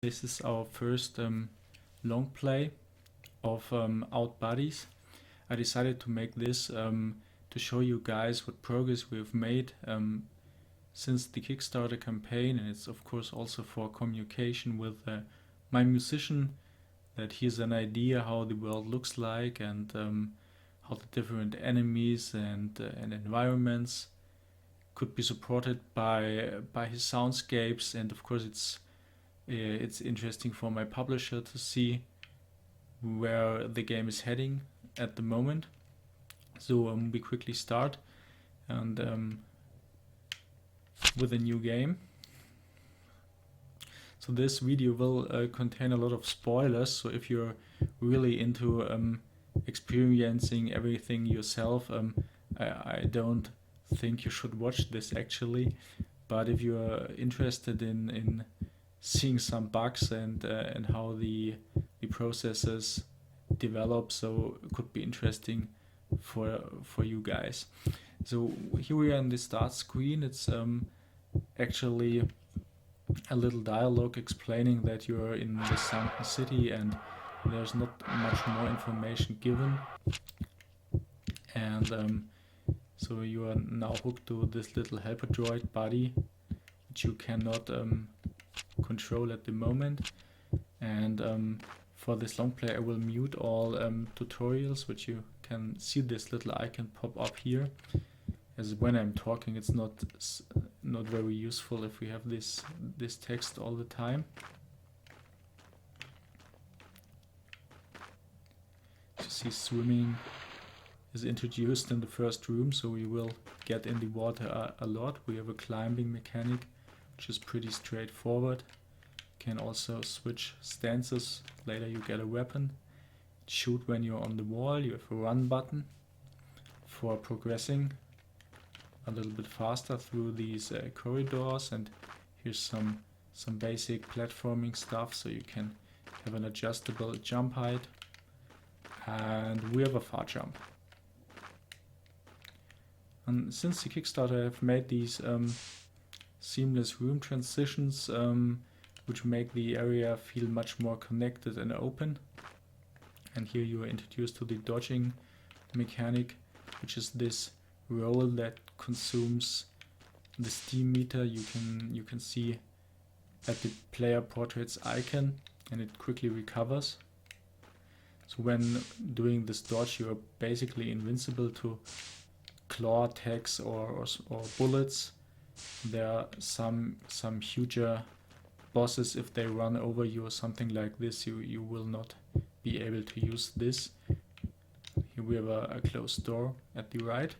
This is our first long play of Outbuddies. I decided to make this to show you guys what progress we've made since the Kickstarter campaign, and it's of course also for communication with my musician, that here's an idea how the world looks like and how the different enemies and environments could be supported by his soundscapes. And of course it's interesting for my publisher to see where the game is heading at the moment. So we quickly start and with a new game. So this video will contain a lot of spoilers, so if you're really into experiencing everything yourself, I don't think you should watch this actually. But if you're interested in seeing some bugs and how the processes develop, so it could be interesting for you guys. So here we are in the start screen. It's actually a little dialogue explaining that you're in the sunken city and there's not much more information given. And so you are now hooked to this little helper droid buddy, which you cannot control at the moment. And for this long play I will mute all tutorials, which you can see this little icon pop up here, as when I'm talking it's not very useful if we have this text all the time. You see swimming is introduced in the first room, so we will get in the water a lot. We have a climbing mechanic, which is pretty straightforward. You can also switch stances. Later you get a weapon. Shoot when you're on the wall. You have a run button for progressing a little bit faster through these corridors, and here's some basic platforming stuff, so you can have an adjustable jump height, and we have a far jump. And since the Kickstarter, I've made these seamless room transitions which make the area feel much more connected and open. And here you are introduced to the dodging mechanic, which is this roll that consumes the steam meter. You can see at the player portrait's icon, and it quickly recovers. So when doing this dodge, you are basically invincible to claw attacks or bullets. There are some huger bosses, if they run over you or something like this, you will not be able to use this. Here we have a closed door at the right,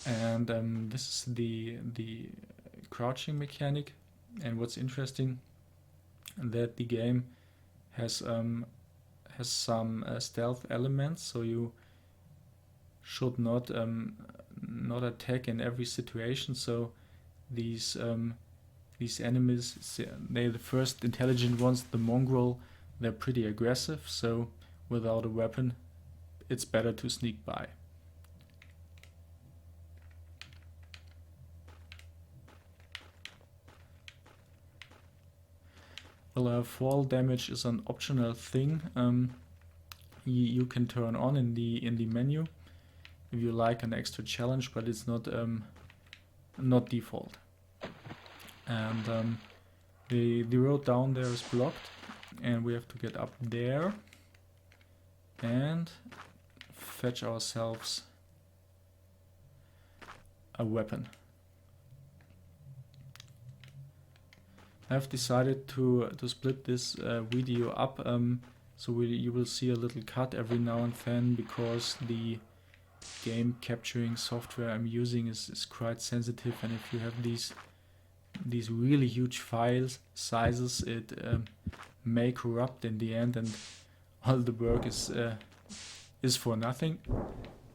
and this is the crouching mechanic. And what's interesting, that the game has some stealth elements, so you should not attack in every situation. So these enemies, they're the first intelligent ones. The mongrel, they're pretty aggressive, so without a weapon it's better to sneak by. Well, fall damage is an optional thing you can turn on in the menu if you like an extra challenge, but it's not default. And the road down there is blocked, and we have to get up there and fetch ourselves a weapon. I've decided to split this video up, so you will see a little cut every now and then, because the game capturing software I'm using is quite sensitive, and if you have these really huge file sizes, it may corrupt in the end, and all the work is for nothing.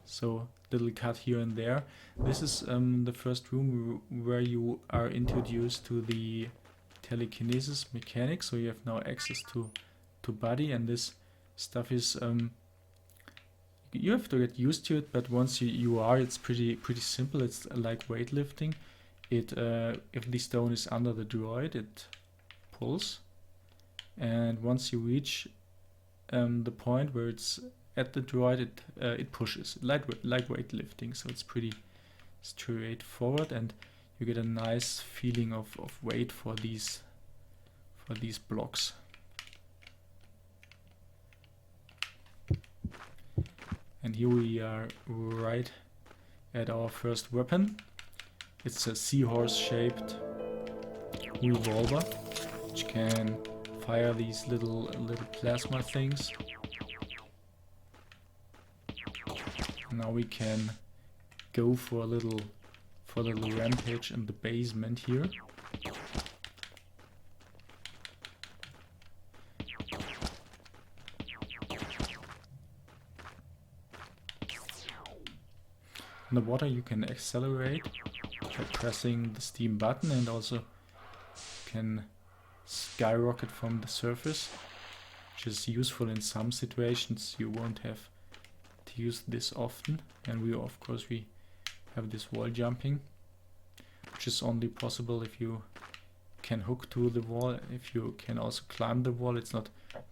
So little cut here and there. This is the first room where you are introduced to the telekinesis mechanic, so you have now access to Buddy, and this stuff is you have to get used to it, but once you are, it's pretty simple. It's like weightlifting. It if the stone is under the droid, it pulls, and once you reach the point where it's at the droid, it pushes. Lightweight lifting, so it's pretty straightforward, and you get a nice feeling of weight for these blocks. And here we are right at our first weapon. It's a seahorse shaped revolver, which can fire these little plasma things. Now we can go for a little rampage in the basement here. In the water you can accelerate by pressing the steam button, and also can skyrocket from the surface, which is useful in some situations. You won't have to use this often, and we have this wall jumping, which is only possible if you can hook to the wall. If you can also climb the wall, it's not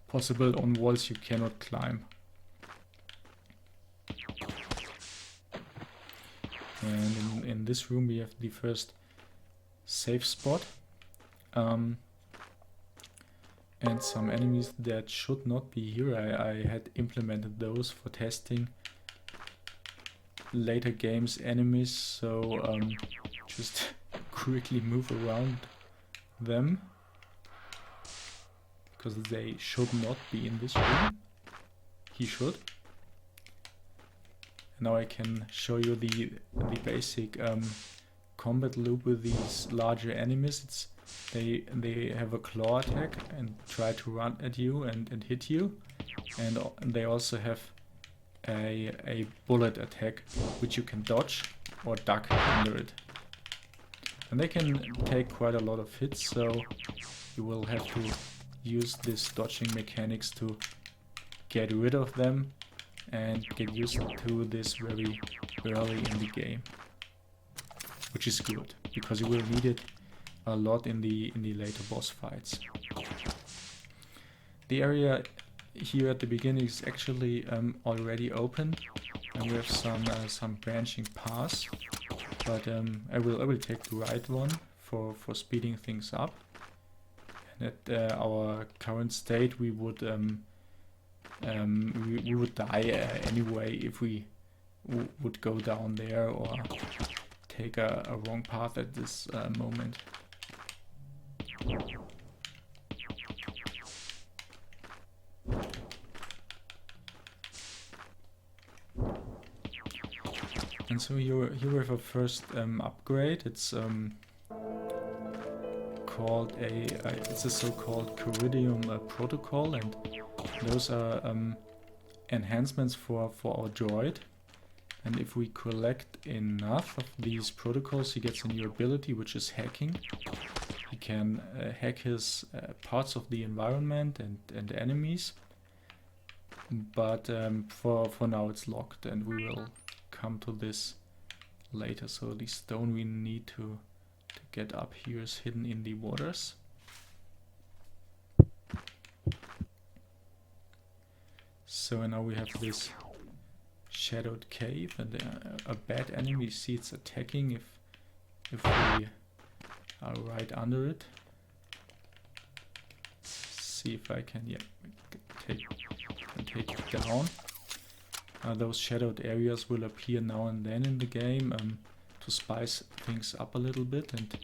possible on walls you cannot climb. And in this room we have the first safe spot, and some enemies that should not be here. I had implemented those for testing later games enemies, so just quickly move around them, because they should not be in this room. He should. Now I can show you the basic combat loop with these larger enemies. They have a claw attack and try to run at you and hit you, and they also have a bullet attack, which you can dodge or duck under it. And they can take quite a lot of hits, so you will have to use this dodging mechanics to get rid of them and get used to this very early in the game, which is good because you will need it a lot in the later boss fights. The area here at the beginning is actually already open, and we have some branching paths, but I will take the right one for speeding things up. And at our current state we would die anyway if we would go down there or take a wrong path at this moment. And so here we have a first upgrade. It's called it's a so-called Coridium protocol, and those are enhancements for our droid. And if we collect enough of these protocols, he gets a new ability, which is hacking. He can hack his parts of the environment and enemies, but for now it's locked, and we will come to this later. So the stone we need to get up here is hidden in the waters. So now we have this shadowed cave, and a bad enemy. You see it's attacking if we are right under it. See if I can take it down. Those shadowed areas will appear now and then in the game to spice things up a little bit, and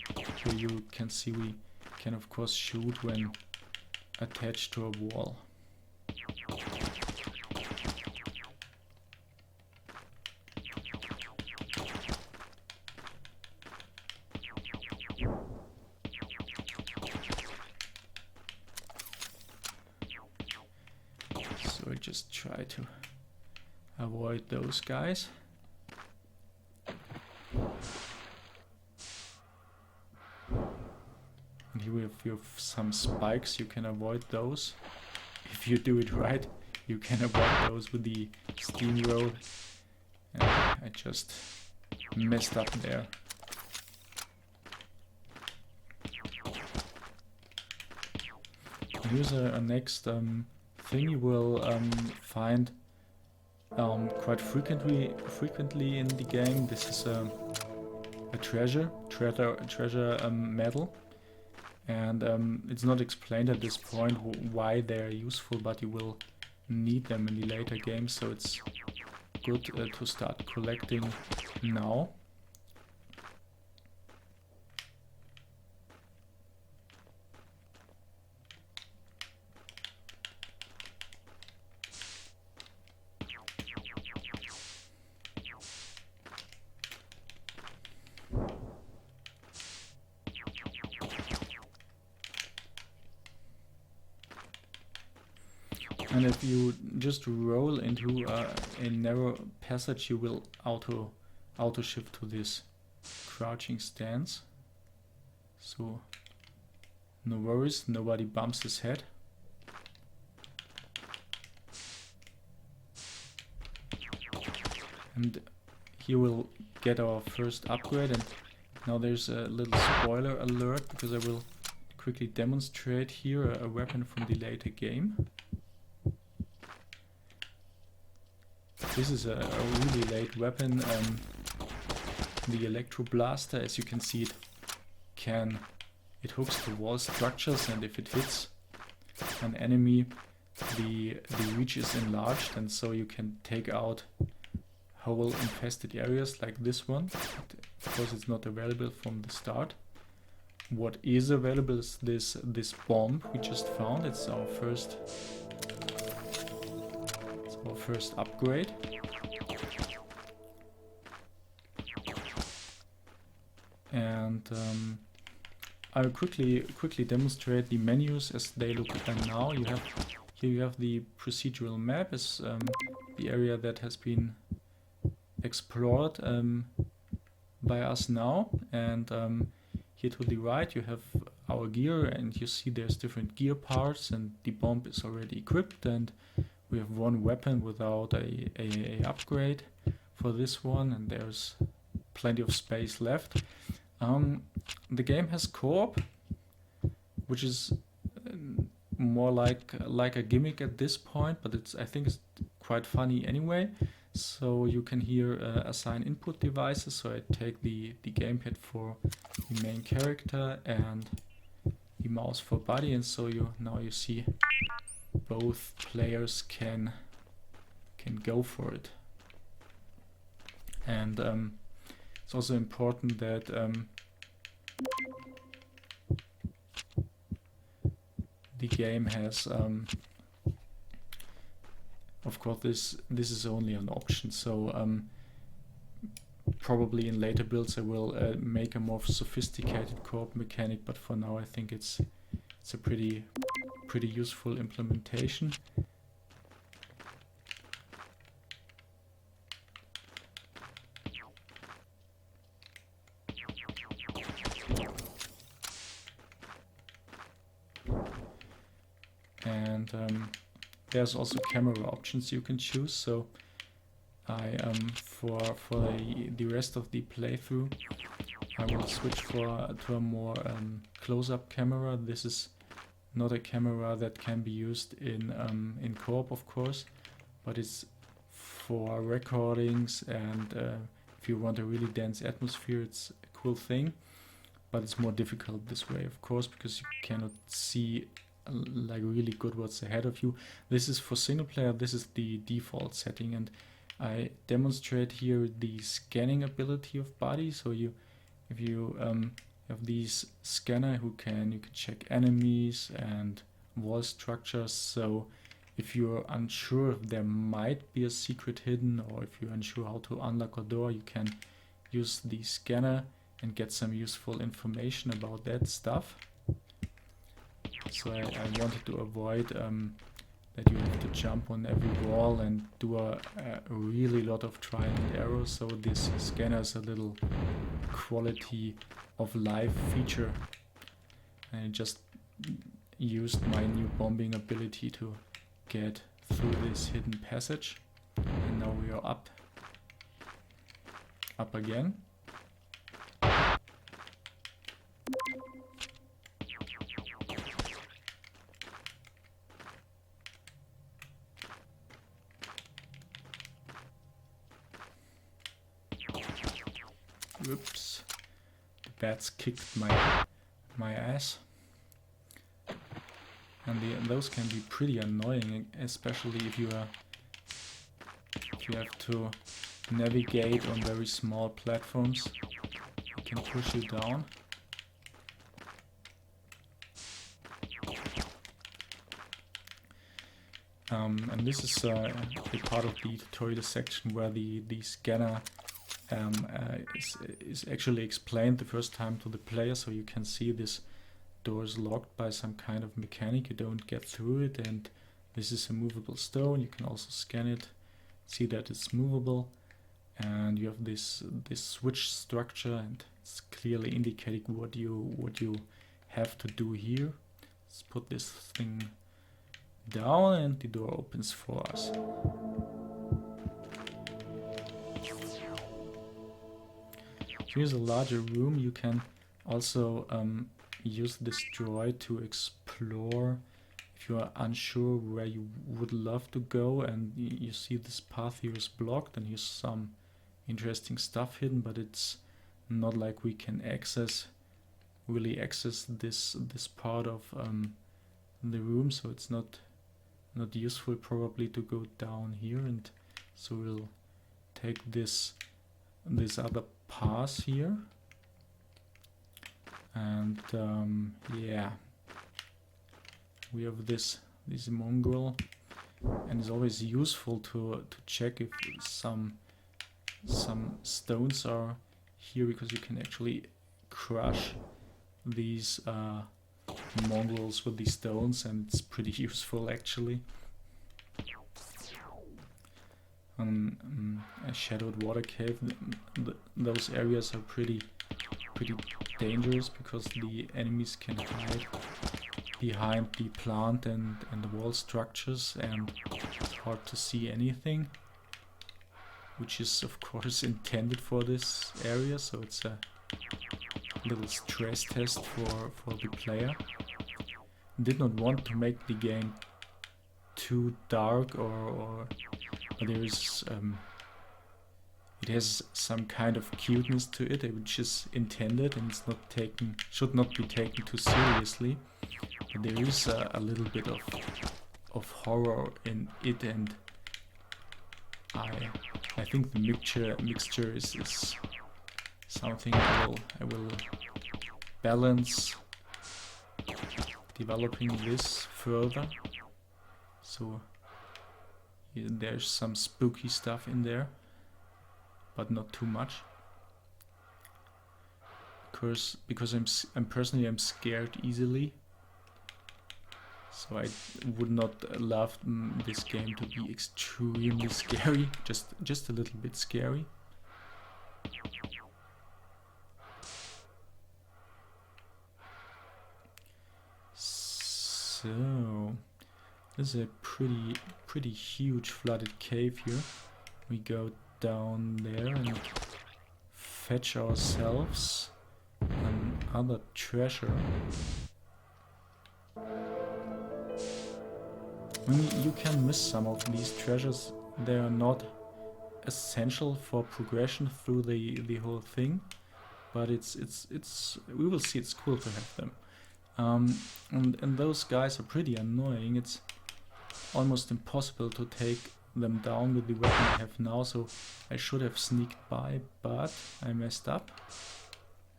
here you can see we can of course shoot when attached to a wall. So I just try to avoid those guys. And here we have some spikes. You can avoid those. If you do it right, you can avoid those with the steamroll. And I just messed up there. Here's a next thing you will find quite frequently in the game. This is a treasure medal, and it's not explained at this point why they're useful, but you will need them in the later games, so it's good to start collecting now. And if you just roll into a narrow passage, you will auto shift to this crouching stance. So no worries, nobody bumps his head. And here we'll get our first upgrade, and now there's a little spoiler alert because I will quickly demonstrate here a weapon from the later game. This is a really late weapon, the Electro Blaster. As you can see, it hooks to wall structures, and if it hits an enemy, the reach is enlarged, and so you can take out whole infested areas like this one. But of course it's not available from the start. What is available is this bomb we just found. It's our first upgrade. And I'll quickly demonstrate the menus as they look now. Here you have the procedural map as the area that has been explored by us now, and here to the right you have our gear, and you see there's different gear parts, and the bomb is already equipped, and we have one weapon without a upgrade for this one, and there's plenty of space left. The game has co-op, which is more like a gimmick at this point, but I think it's quite funny anyway. So you can here assign input devices. So I take the gamepad for the main character and the mouse for Buddy, and so now you see both players can go for it. And it's also important that the game has of course this is only an option, so probably in later builds I will make a more sophisticated co-op mechanic, but for now I think it's a pretty useful implementation. And there's also camera options you can choose. So I for the rest of the playthrough I will switch to a more close-up camera. This is not a camera that can be used in co-op, of course, but it's for recordings, and if you want a really dense atmosphere, it's a cool thing. But it's more difficult this way, of course, because you cannot see like really good what's ahead of you. This is for single player. This is the default setting, and I demonstrate here the scanning ability of Buddy. So if you have these scanner you can check enemies and wall structures. So if you're unsure if there might be a secret hidden, or if you're unsure how to unlock a door, you can use the scanner and get some useful information about that stuff. So I wanted to avoid that you have to jump on every wall and do a really lot of trial and error. So this scanner is a little quality of life feature. And I just used my new bombing ability to get through this hidden passage. And now we are up again. whoops, the bats kicked my ass. And those can be pretty annoying, especially if you have to navigate on very small platforms. It can push you down. And this is a part of the tutorial section where the scanner is actually explained the first time to the player, so you can see this door is locked by some kind of mechanic. You don't get through it, and this is a movable stone. You can also scan it, see that it's movable, and you have this switch structure, and it's clearly indicating what you have to do here. Let's put this thing down and the door opens for us. Here's a larger room. You can also use this droid to explore if you are unsure where you would love to go, and you see this path here is blocked and here's some interesting stuff hidden, but it's not like we can really access this part of the room, so it's not useful probably to go down here, and so we'll take this other pass here, and yeah, we have this mongrel, and it's always useful to check if some stones are here, because you can actually crush these mongrels with these stones, and it's pretty useful actually. A shadowed water cave, those areas are pretty dangerous because the enemies can hide behind the plant and the wall structures, and it's hard to see anything, which is of course intended for this area, so it's a little stress test for the player. Did not want to make the game too dark, but there is it has some kind of cuteness to it, which is intended, and it's should not be taken too seriously. But there is a little bit of horror in it, and I think the mixture is something I will balance, developing this further. So there's some spooky stuff in there, but not too much. Because I'm personally scared easily. So I would not love this game to be extremely scary, just a little bit scary. So this is a pretty huge flooded cave here. We go down there and fetch ourselves another treasure. I mean, you can miss some of these treasures. They are not essential for progression through the whole thing, but it's we will see. It's cool to have them. And those guys are pretty annoying. It's almost impossible to take them down with the weapon I have now, so I should have sneaked by, but I messed up,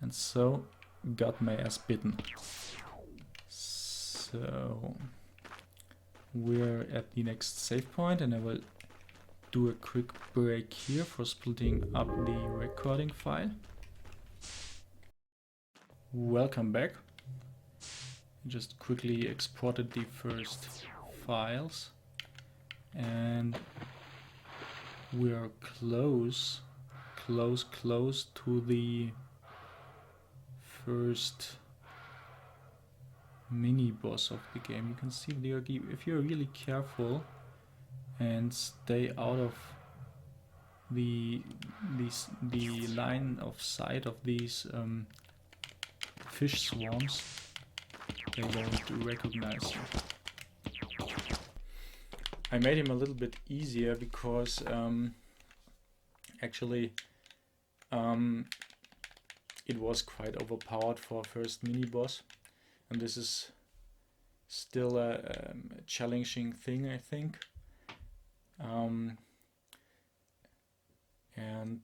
and so got my ass bitten. So we're at the next save point, and I will do a quick break here for splitting up the recording file. Welcome back. Just quickly exported the first files, and we're close to the first mini boss of the game. You can see there, if you're really careful and stay out of the line of sight of these fish swarms, they won't recognize you. I made him a little bit easier because actually it was quite overpowered for first mini boss, and this is still a challenging thing, I think. And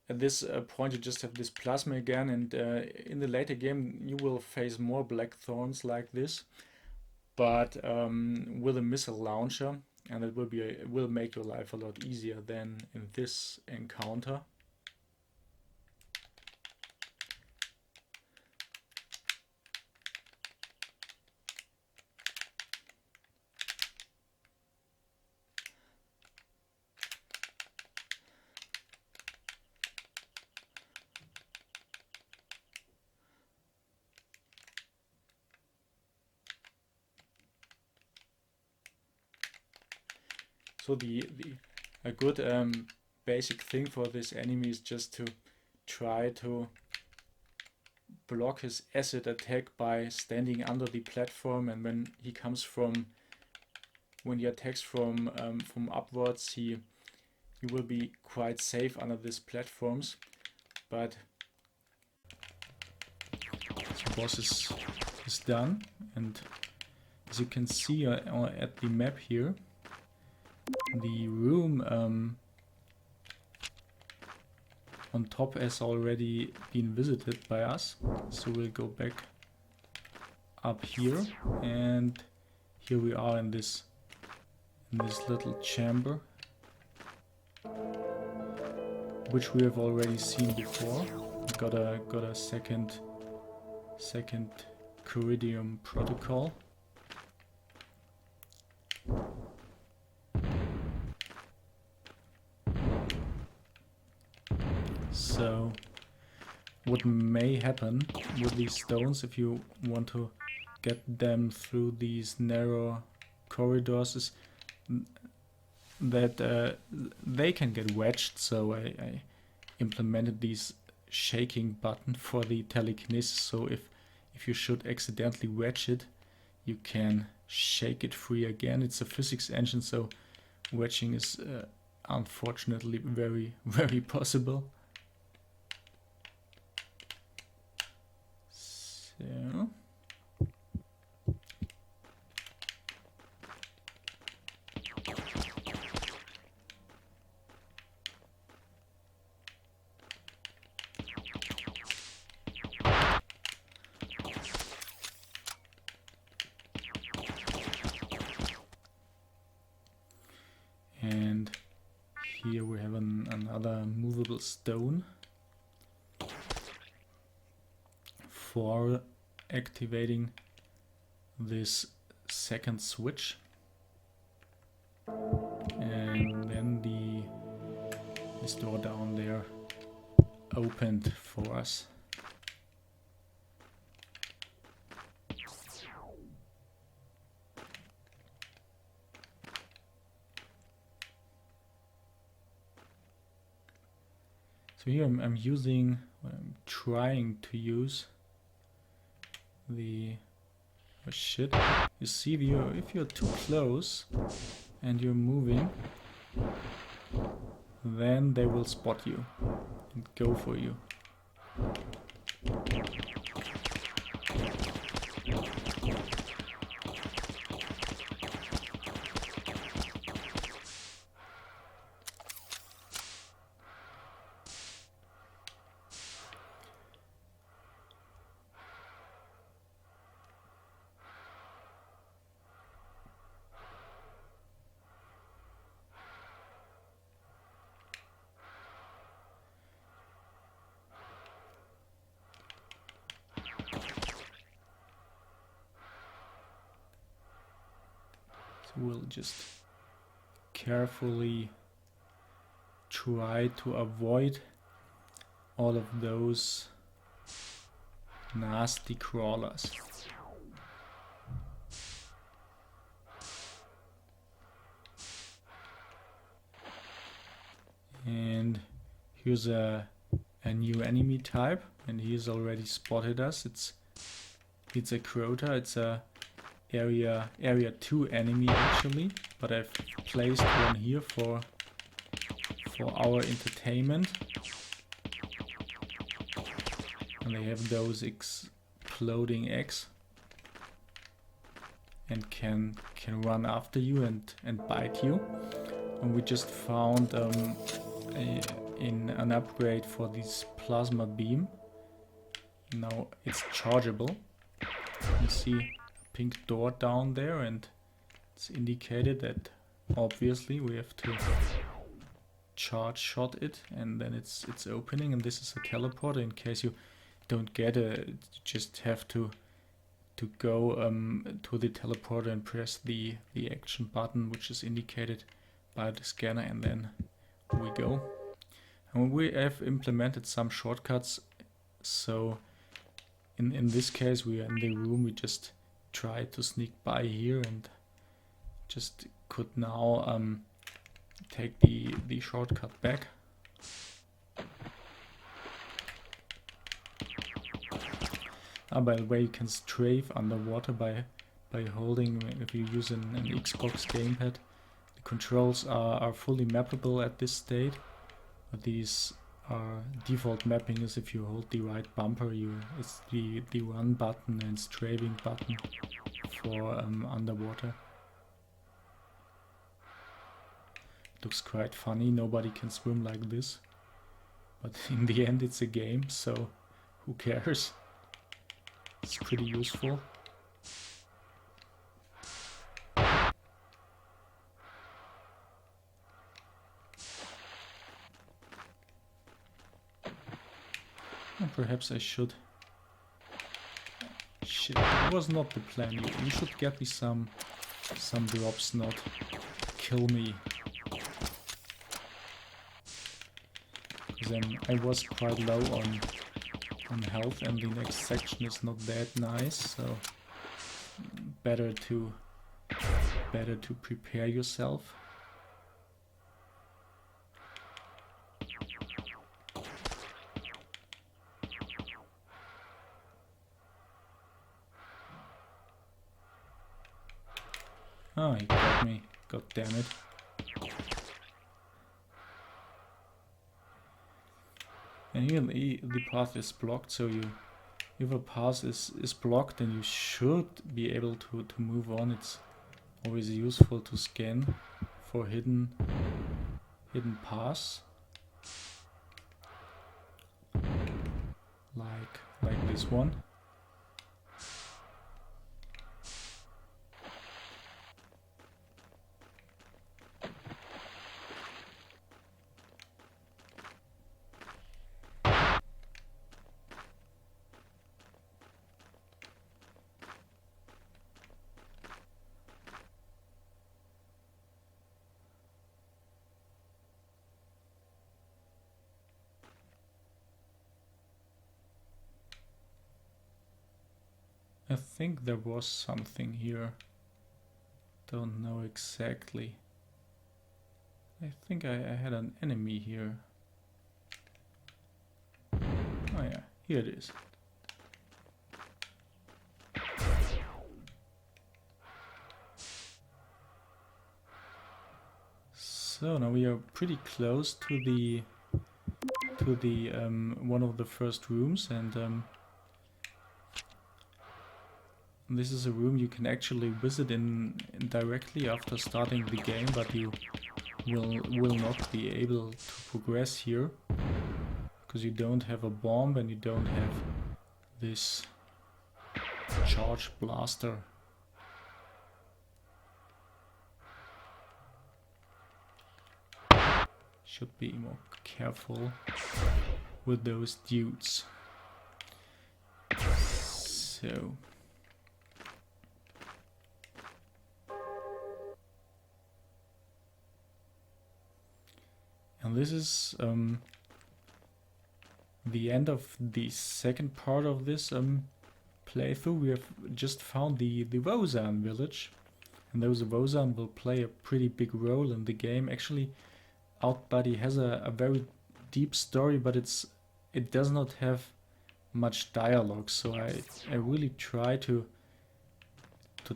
at this point you just have this plasma again, and in the later game you will face more blackthorns like this, but with a missile launcher, and it will make your life a lot easier than in this encounter. So a good basic thing for this enemy is just to try to block his acid attack by standing under the platform, and when he attacks from upwards, he will be quite safe under these platforms. But the boss is done, and as you can see at the map here, the room on top has already been visited by us. So we'll go back up here, and here we are in this little chamber, which we have already seen before. We got a second Curidium protocol. So what may happen with these stones, if you want to get them through these narrow corridors, is that they can get wedged. So I implemented these shaking button for the telekinesis, so if you should accidentally wedge it, you can shake it free again. It's a physics engine, so wedging is unfortunately very, very possible. So and here we have another movable stone for activating this second switch, and then this door down there opened for us. So here I'm trying to use the shit. You see, if you're too close and you're moving, then they will spot you and go for you. We'll just carefully try to avoid all of those nasty crawlers. And here's a new enemy type, and he's already spotted us. It's a Crota. It's a area 2 enemy actually, but I've placed one here for our entertainment. and they have those exploding eggs and can run after you and bite you. And we just found in an upgrade for this plasma beam. Now it's chargeable. You see a pink door down there, and it's indicated that obviously we have to charge shot it, and then it's opening. And this is a teleporter. In case you don't get it, you just have to go to the teleporter and press the action button, which is indicated by the scanner, and then we go. And we have implemented some shortcuts. So in this case, we are in the room. We just try to sneak by here and just could now take the shortcut back. By the way, you can strafe underwater by holding, if you use an Xbox gamepad. The controls are fully mappable at this state. But these are default mapping is if you hold the right bumper, it's the run button and strafing button for underwater. Looks quite funny. Nobody can swim like this, but in the end it's a game, so who cares? It's pretty useful. And perhaps I should... Shit, that was not the plan. You should get me some drops, not kill me. Because then I was quite low on health, and the next section is not that nice, so better to prepare yourself. Oh, he got me. God damn it. And here the path is blocked, so if a path is blocked, then you should be able to move on. It's always useful to scan for hidden paths. Like this one. I think there was something here. Don't know exactly. I think I had an enemy here. Oh yeah, here it is. So now we are pretty close to the one of the first rooms, and this is a room you can actually visit in directly after starting the game, but you will not be able to progress here because you don't have a bomb and you don't have this charge blaster. Should be more careful with those dudes. So and this is the end of the second part of this playthrough. We have just found the Wozan village, and those Wozan will play a pretty big role in the game. Actually, Outbuddies has a very deep story, but it does not have much dialogue, so I really try to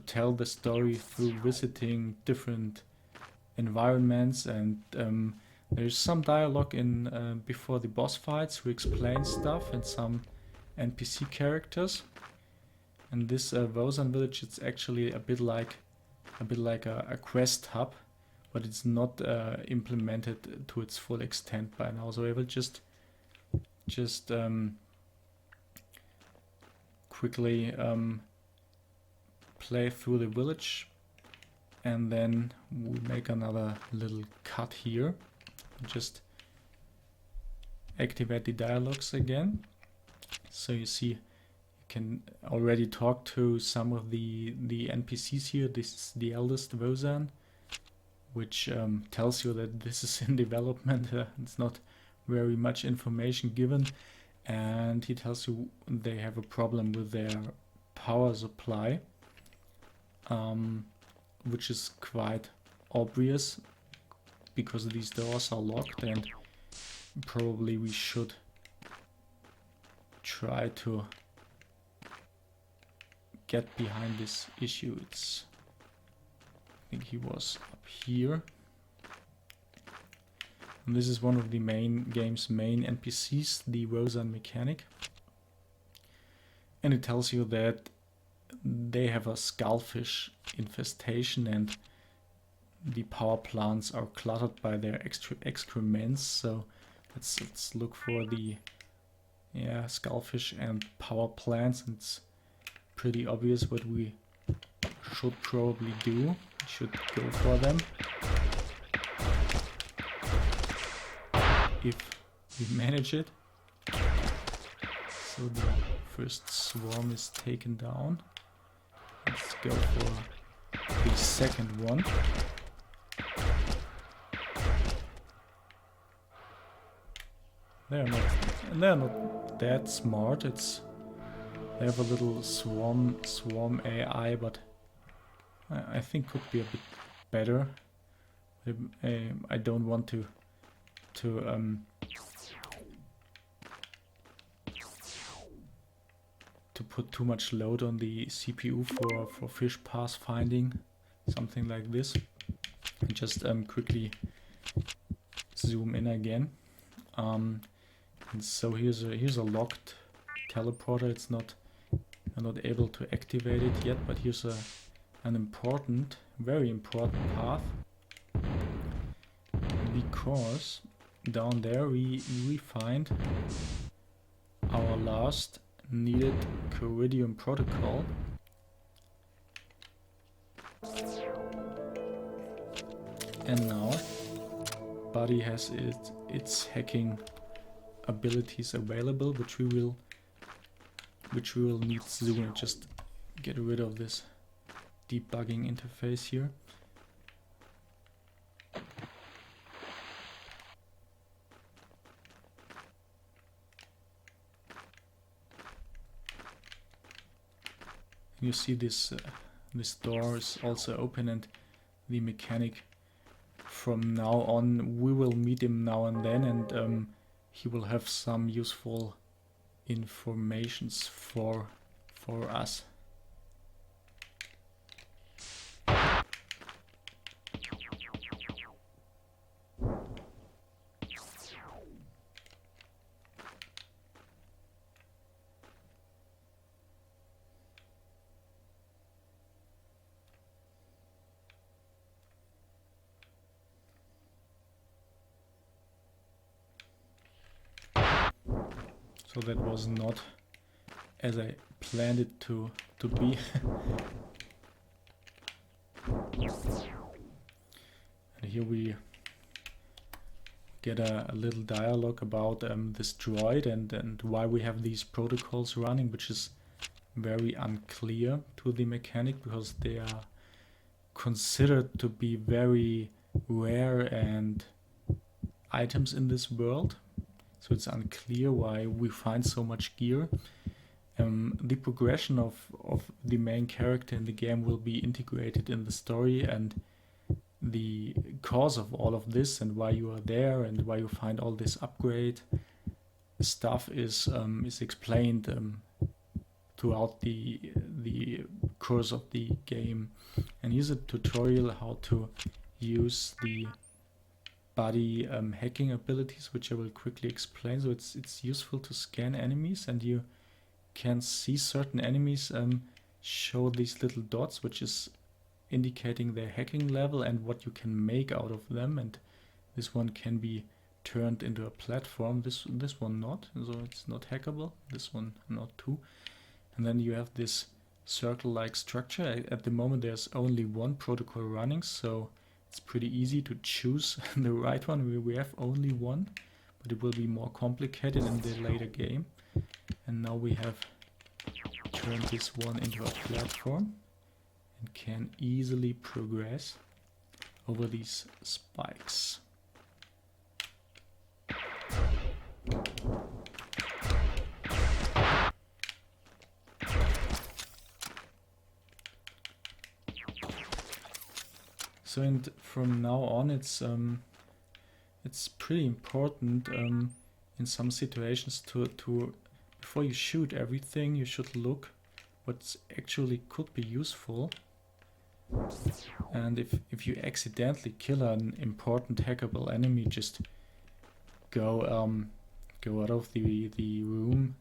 tell the story through visiting different environments, and there's some dialogue in before the boss fights who explain stuff, and some NPC characters. And this Wosan village, it's actually a bit like a quest hub, but it's not implemented to its full extent by now. So I will just quickly play through the village, and then we make another little cut here. Just activate the dialogues again. So you see, you can already talk to some of the NPCs here. This is the eldest Wosan, which tells you that this is in development. It's not very much information given, and he tells you they have a problem with their power supply, which is quite obvious because these doors are locked, and probably we should try to get behind this issue. I think he was up here. And this is one of the game's main NPCs, the Wosan mechanic. And it tells you that they have a skullfish infestation, and the power plants are cluttered by their excrements. So let's look for the skullfish and power plants. It's pretty obvious what we should probably do. We should go for them. If we manage it. So the first swarm is taken down. Let's go for the second one. They're not that smart. They have a little swarm AI, but I think could be a bit better. I don't want to put too much load on the CPU for fish path finding, something like this. And just quickly zoom in again. And so here's a locked teleporter. It's not, I'm not able to activate it yet, but here's an important, very important path, because down there we find our last needed Coridium protocol. And now Buddy has its hacking abilities available, which we will need soon. Just get rid of this debugging interface here. You see this door is also open, and the mechanic, from now on we will meet him now and then, and he will have some useful informations for us. So that was not as I planned it to be. And here we get a little dialogue about this droid and why we have these protocols running, which is very unclear to the mechanic, because they are considered to be very rare and items in this world. So it's unclear why we find so much gear. The progression of the main character in the game will be integrated in the story, and the cause of all of this and why you are there and why you find all this upgrade stuff is explained throughout the course of the game. And here's a tutorial how to use the Buddy hacking abilities, which I will quickly explain. So it's useful to scan enemies, and you can see certain enemies show these little dots, which is indicating their hacking level and what you can make out of them. And this one can be turned into a platform. This one not, so it's not hackable. This one not too. And then you have this circle-like structure. At the moment there's only one protocol running, so it's pretty easy to choose the right one. We have only one, but it will be more complicated in the later game. And now we have turned this one into a platform and can easily progress over these spikes. So, and from now on it's pretty important in some situations to before you shoot everything, you should look what actually could be useful. And if you accidentally kill an important hackable enemy, just go out of the room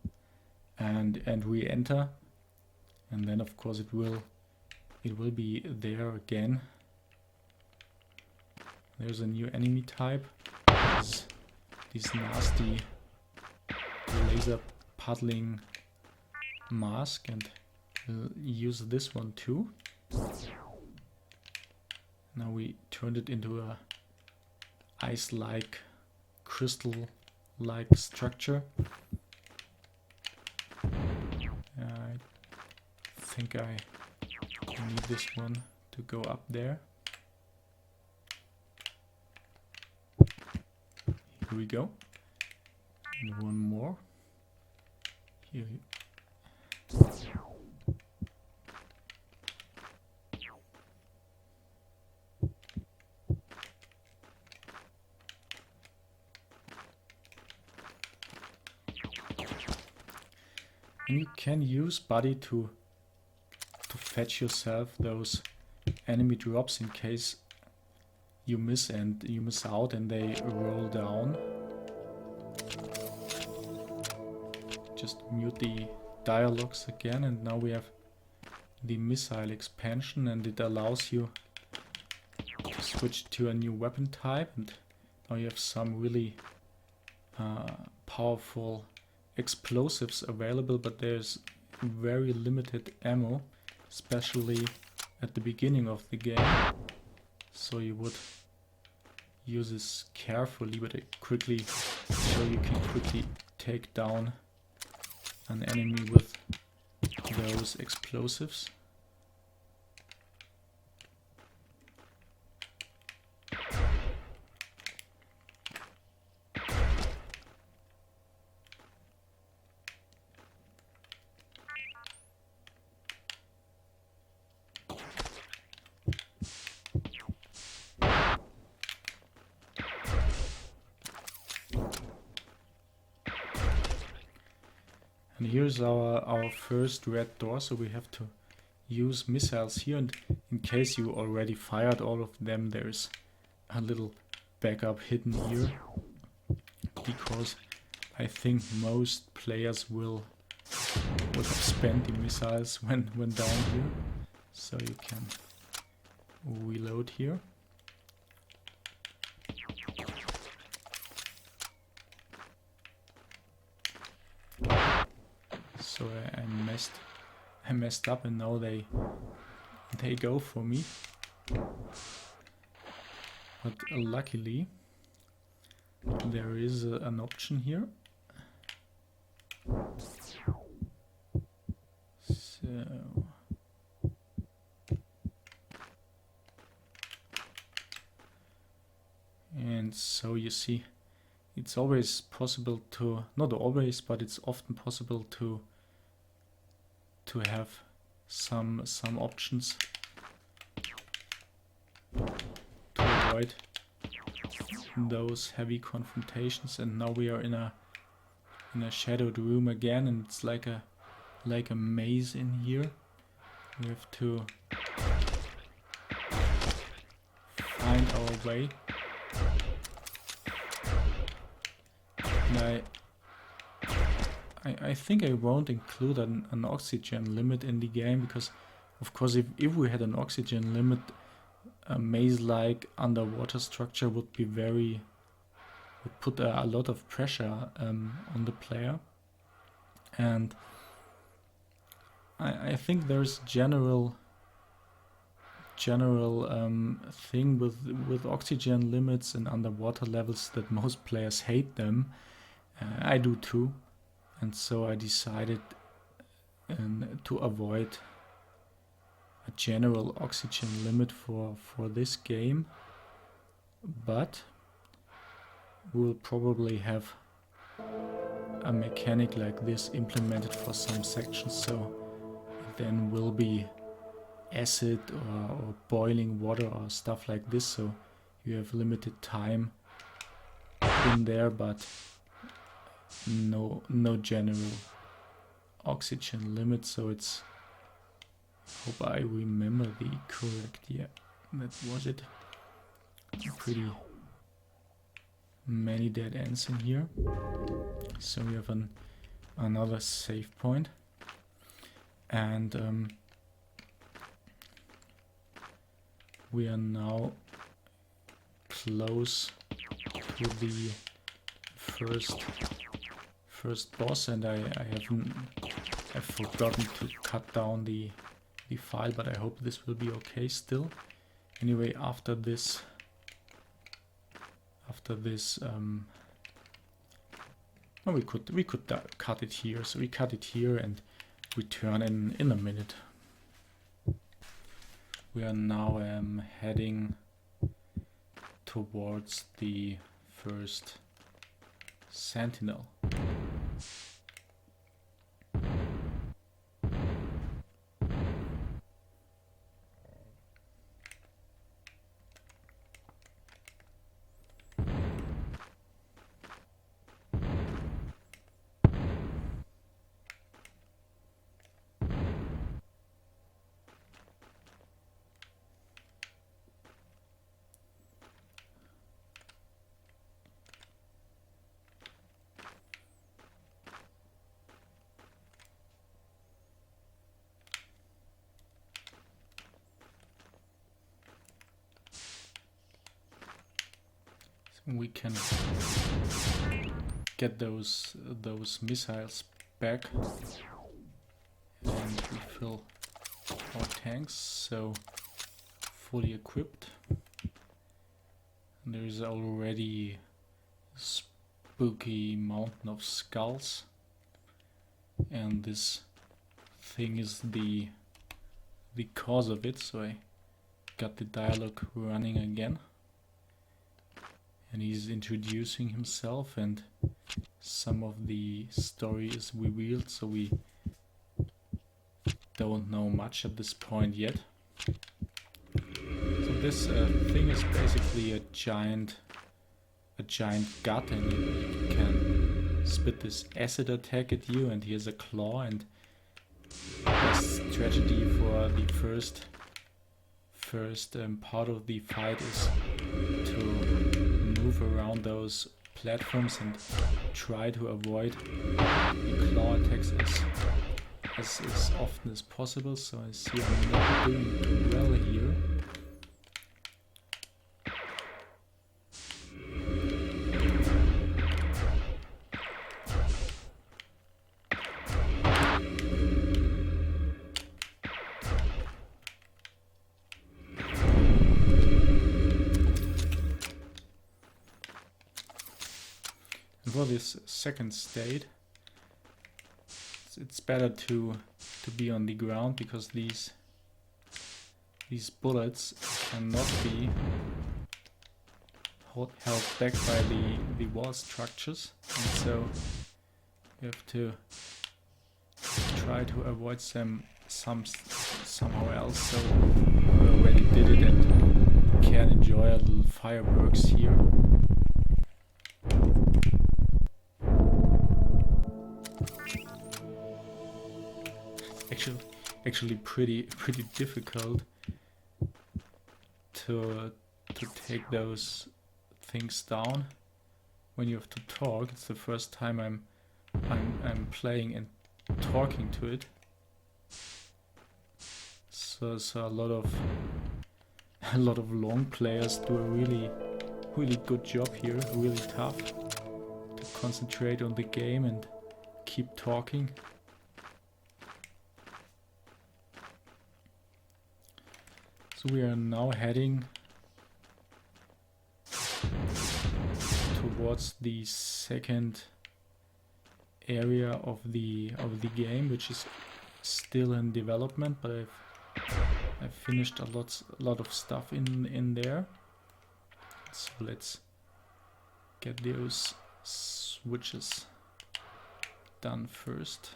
and re-enter, and then of course it will be there again. There's a new enemy type. These nasty laser puddling mask, and we'll use this one too. Now we turned it into a ice-like, crystal-like structure. I think I need this one to go up there. Here we go. And one more. Here. And you can use Buddy to fetch yourself those enemy drops in case you miss out and they roll down. Just mute the dialogues again, and now we have the missile expansion, and it allows you to switch to a new weapon type, and now you have some really powerful explosives available, but there's very limited ammo, especially at the beginning of the game. So you would use this carefully, but so you can quickly take down an enemy with those explosives. And here's our first red door, so we have to use missiles here, and in case you already fired all of them, there's a little backup hidden here, because I think most players will have spent the missiles when down here, so you can reload here. So I messed up, and now they go for me. But luckily there is an option here. So and so you see, it's always possible to, not always, but it's often possible to have some options to avoid those heavy confrontations. And now we are in a shadowed room again, and it's like a maze in here. We have to find our way. And I think I won't include an oxygen limit in the game, because of course if we had an oxygen limit, a maze-like underwater structure would put a lot of pressure on the player. And I think there's general thing with oxygen limits and underwater levels that most players hate them. I do too, and so I decided to avoid a general oxygen limit for this game, but we'll probably have a mechanic like this implemented for some sections, so then will be acid or boiling water or stuff like this, so you have limited time in there, but no general oxygen limit. So it's, hope I remember the correct, yeah, that was it. Pretty many dead ends in here, so we have another save point, and we are now close to the first boss, and I've forgotten to cut down the file, but I hope this will be okay still. Anyway, after this oh, we could cut it here, so we cut it here and return in a minute. We are now heading towards the first sentinel. We can get those missiles back and refill our tanks, so fully equipped. And there is already a spooky mountain of skulls, and this thing is the cause of it, so I got the dialogue running again. And he's introducing himself, and some of the story is revealed, so we don't know much at this point yet. So this thing is basically a giant gut, and you can spit this acid attack at you, and here's a claw, and the strategy for the first part of the fight is to move around those platforms and try to avoid the claw attacks as often as possible. So I see I'm not doing too well here. For this second state, it's better to be on the ground, because these bullets cannot be held back by the wall structures, and so you have to try to avoid them somehow else. So we already did it and can enjoy a little fireworks here. Actually pretty difficult to take those things down when you have to talk. It's the first time I'm I'm playing and talking to it. So a lot of long players do a really good job here, really tough to concentrate on the game and keep talking. So we are now heading towards the second area of the game, which is still in development, but I've finished a lot of stuff in there. So let's get those switches done first.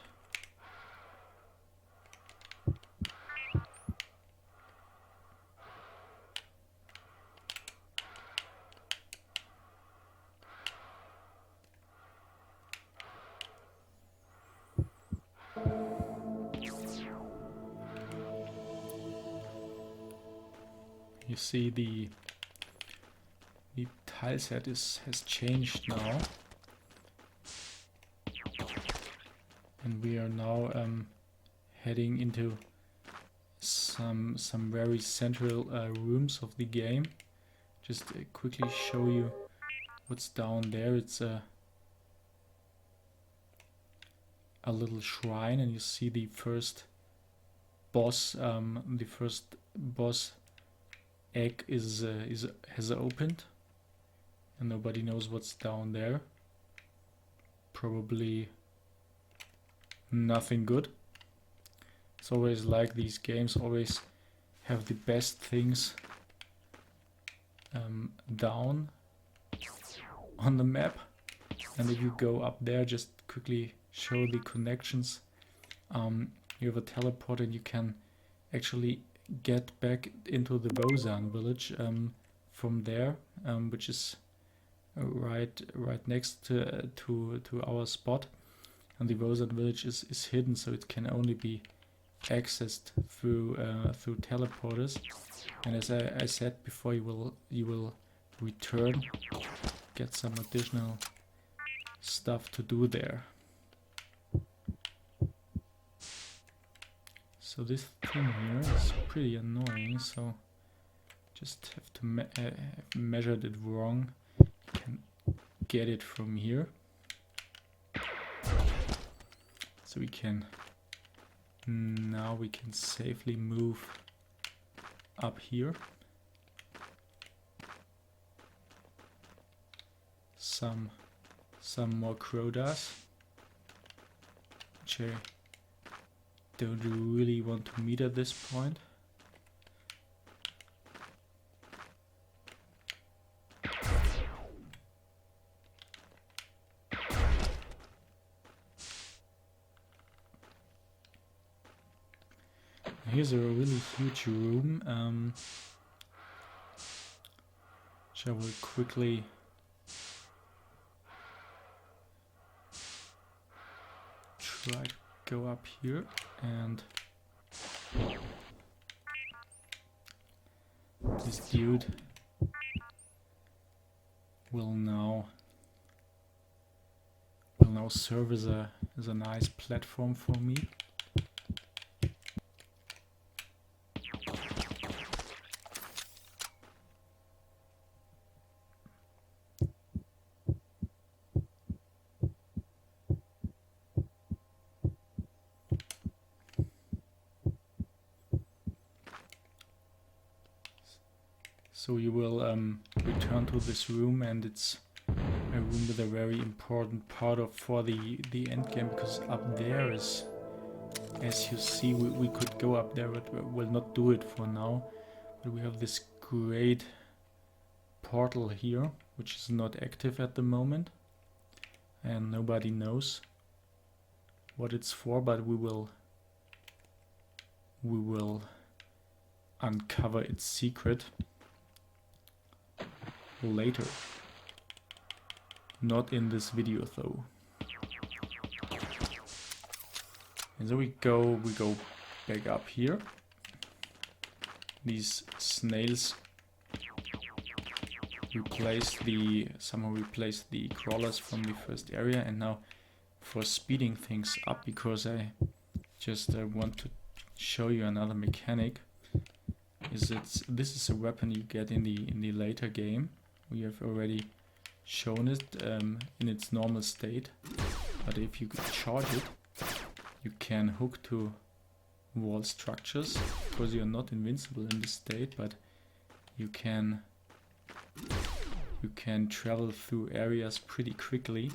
You see the tile set has changed now, and we are now heading into some very central rooms of the game. Just quickly show you what's down there. It's a little shrine, and you see the first boss. The first boss egg has opened, and nobody knows what's down there. Probably nothing good. It's always like these games always have the best things down on the map, and if you go up there, just quickly show the connections. You have a teleport and you can actually get back into the Vozan village from there, which is right next to our spot, and the Vozan village is hidden, so it can only be accessed through teleporters. And as I said before, you will return, get some additional stuff to do there. So this thing here is pretty annoying, so just have to have measured it wrong. Can get it from here. So we can safely move up here. Some more Crodas, which I don't really want to meet at this point. Here's a really huge room, which I will quickly try to go up here, and this dude will now serve as a nice platform for me. So you will return to this room, and it's a room with a very important part for the end game, because up there is, as you see, we could go up there, but we'll not do it for now. But we have this great portal here, which is not active at the moment, and nobody knows what it's for, but we will uncover its secret later. Not in this video though. And so we go back up here. These snails somehow replaced the crawlers from the first area, and now speeding things up, because I just want to show you another mechanic. This is a weapon you get in the later game. We have already shown it in its normal state, but if you charge it, you can hook to wall structures. Of course, you're not invincible in this state, but you can travel through areas pretty quickly.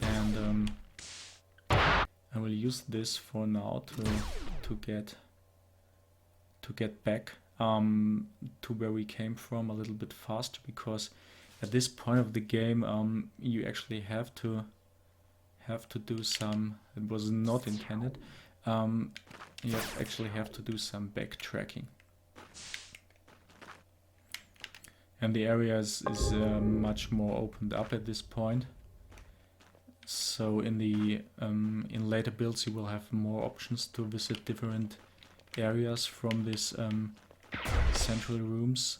And I will use this for now to get back to where we came from a little bit faster, because at this point of the game you actually have to do some, it was not intended, you actually have to do some backtracking. And the area is much more opened up at this point. So in the in later builds you will have more options to visit different areas from this central rooms,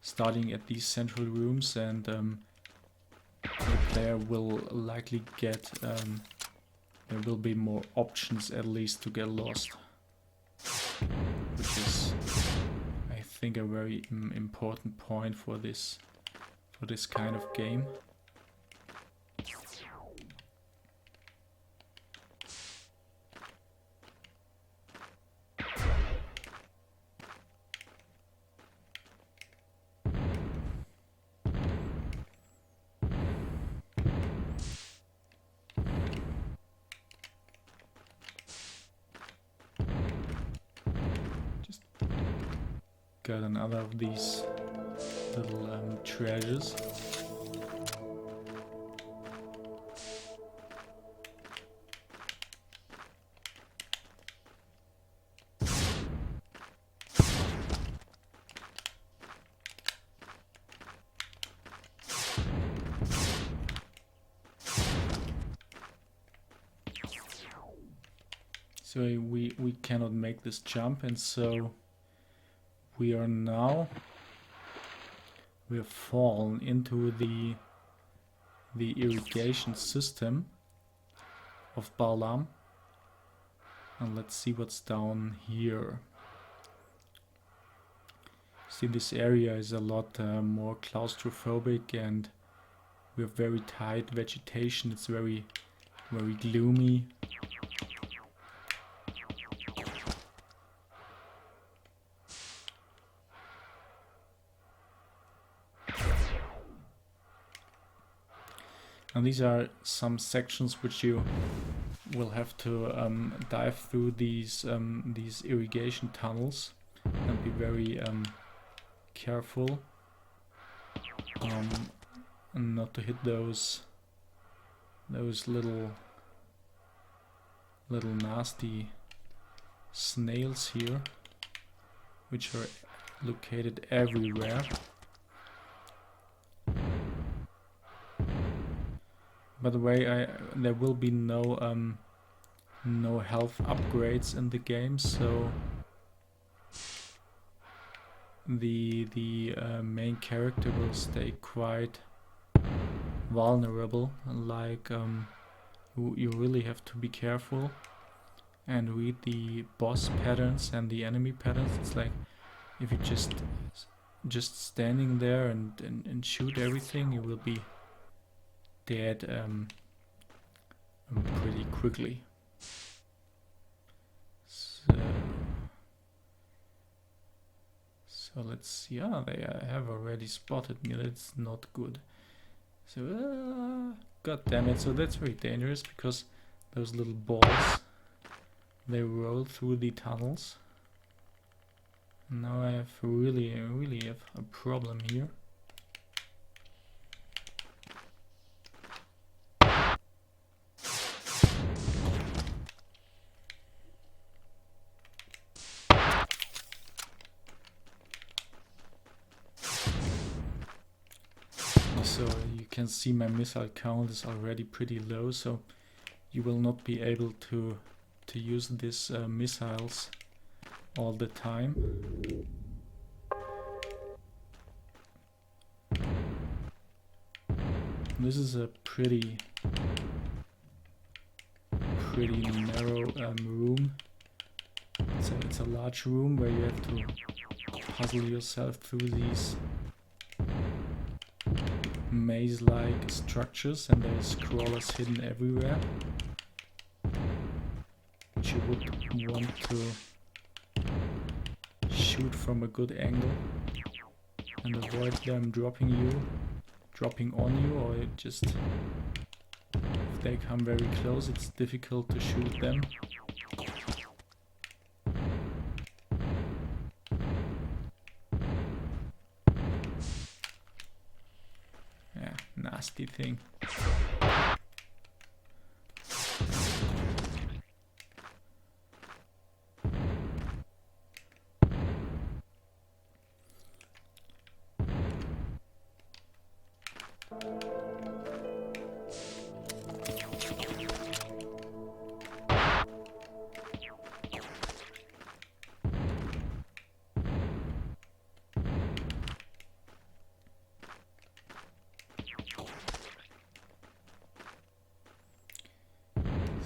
starting at these central rooms, and the player will likely get there will be more options at least to get lost, which is, I think, a very important point for this kind of game. Just got another of these little treasures. So we cannot make this jump, and so we have fallen into the irrigation system of Balam. And let's see what's down here. See, this area is a lot more claustrophobic, and we have very tight vegetation. It's very, very gloomy. And these are some sections which you will have to dive through these irrigation tunnels, and be very careful and not to hit those little nasty snails here, which are located everywhere. By the way, there will be no health upgrades in the game, so the main character will stay quite vulnerable. Like you really have to be careful and read the boss patterns and the enemy patterns. It's like if you just standing there and shoot everything, you will be dead pretty quickly. So let's see. Yeah, they have already spotted me. That's not good. So god damn it. So that's very dangerous, because those little balls, they roll through the tunnels. Now I have really have a problem here. So you can see my missile count is already pretty low, so you will not be able to use these missiles all the time. This is a pretty narrow room. It's a large room where you have to puzzle yourself through these maze-like structures, and there's crawlers hidden everywhere, which you would want to shoot from a good angle and avoid them dropping on you, or just if they come very close, it's difficult to shoot them. Yeah, nasty thing.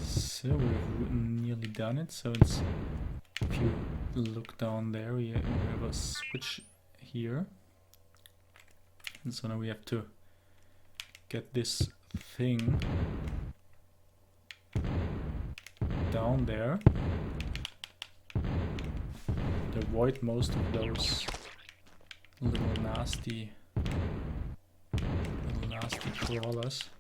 So we've nearly done it. So it's, if you look down there, we have a switch here, and so now we have to get this thing down there to avoid most of those little nasty crawlers.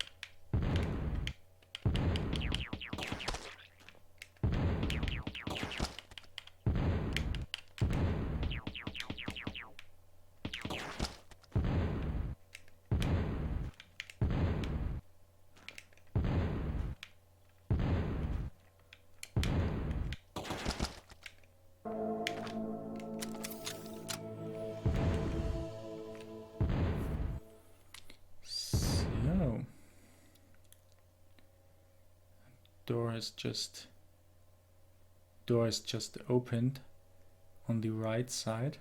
Door is just opened on the right side.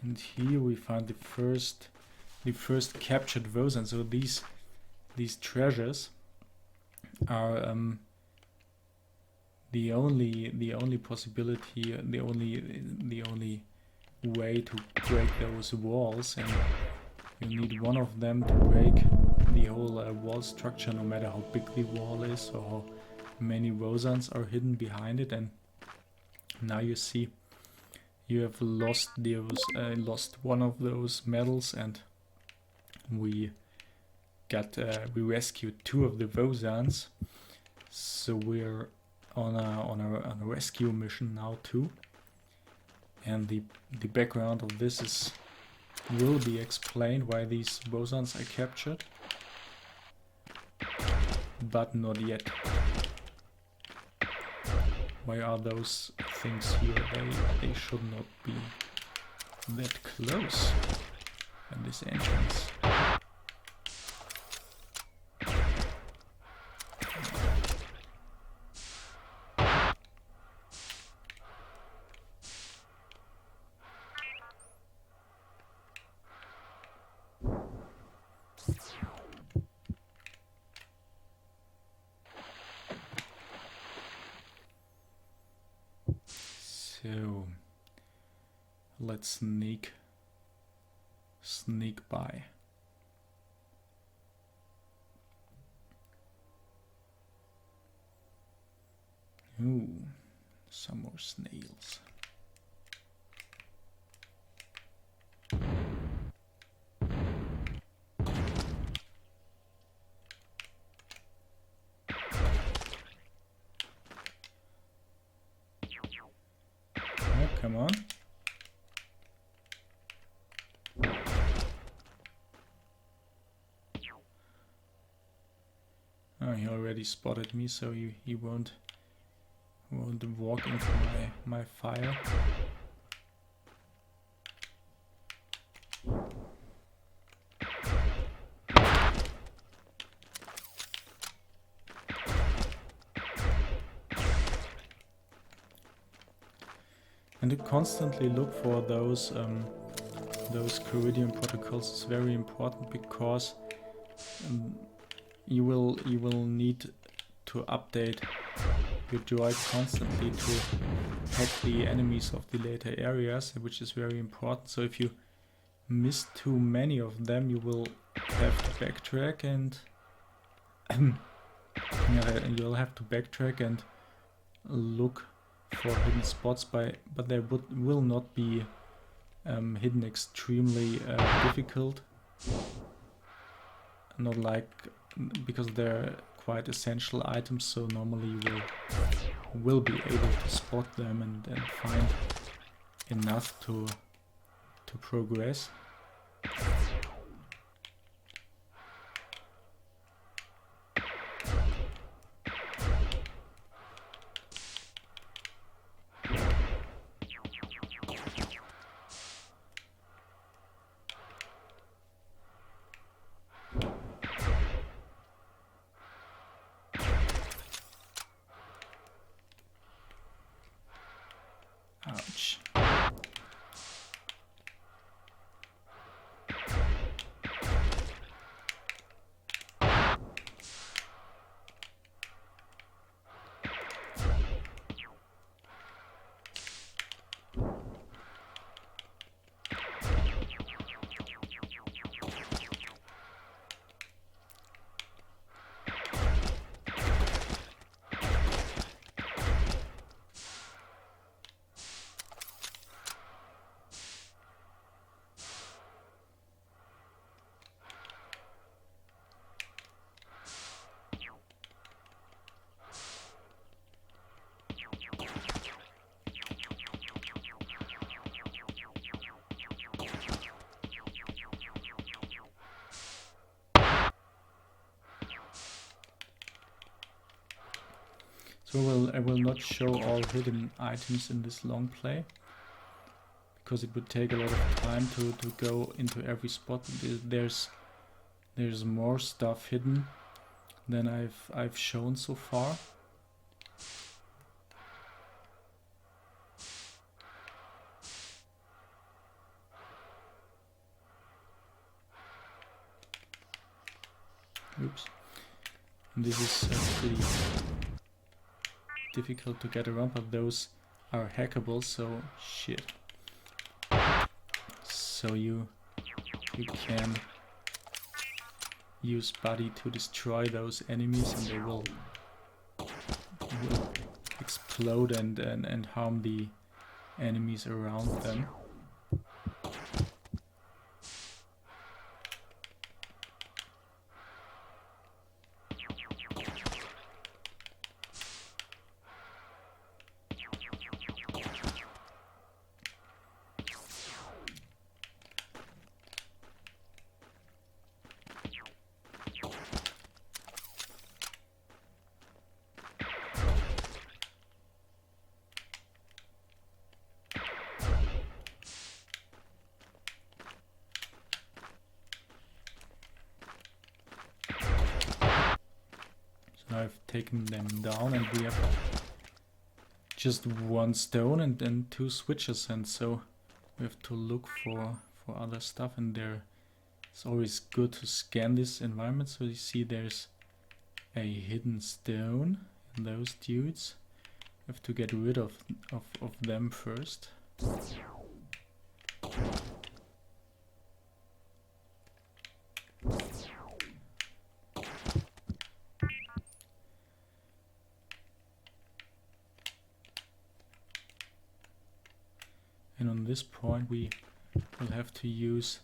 And here we find the first captured Vosan. So these treasures are the only possibility, the only way to break those walls, and you need one of them to break the whole wall structure, no matter how big the wall is or how many Vosans are hidden behind it. And now you see you have lost one of those medals, and we rescued 2 of the Vosans, so we're on a rescue mission now too. And the background of this will be explained why these Vosans are captured, but not yet. Why are those things here? They should not be that close at this entrance. So let's sneak by. Ooh, some more snails. Come on. Oh, he already spotted me, so he won't walk into my fire. And to constantly look for those Ceridian protocols is very important, because you will need to update your droid constantly to hack the enemies of the later areas, which is very important. So if you miss too many of them, you will have to backtrack and you'll have to backtrack and look for hidden spots, but they will not be hidden extremely difficult. Not like, because they're quite essential items, so normally you will be able to spot them and find enough to progress. Ouch. So I will not show all hidden items in this long play, because it would take a lot of time to go into every spot. There's more stuff hidden than I've shown so far. Oops. And this is pretty difficult to get around, but those are hackable, so shit. So you can use Buddy to destroy those enemies, and they will explode and harm the enemies around them. I've taken them down, and we have just one stone and then 2 switches, and so we have to look for other stuff, and it's always good to scan this environment. So you see there's a hidden stone in those dudes. We have to get rid of them first. And on this point we will have to use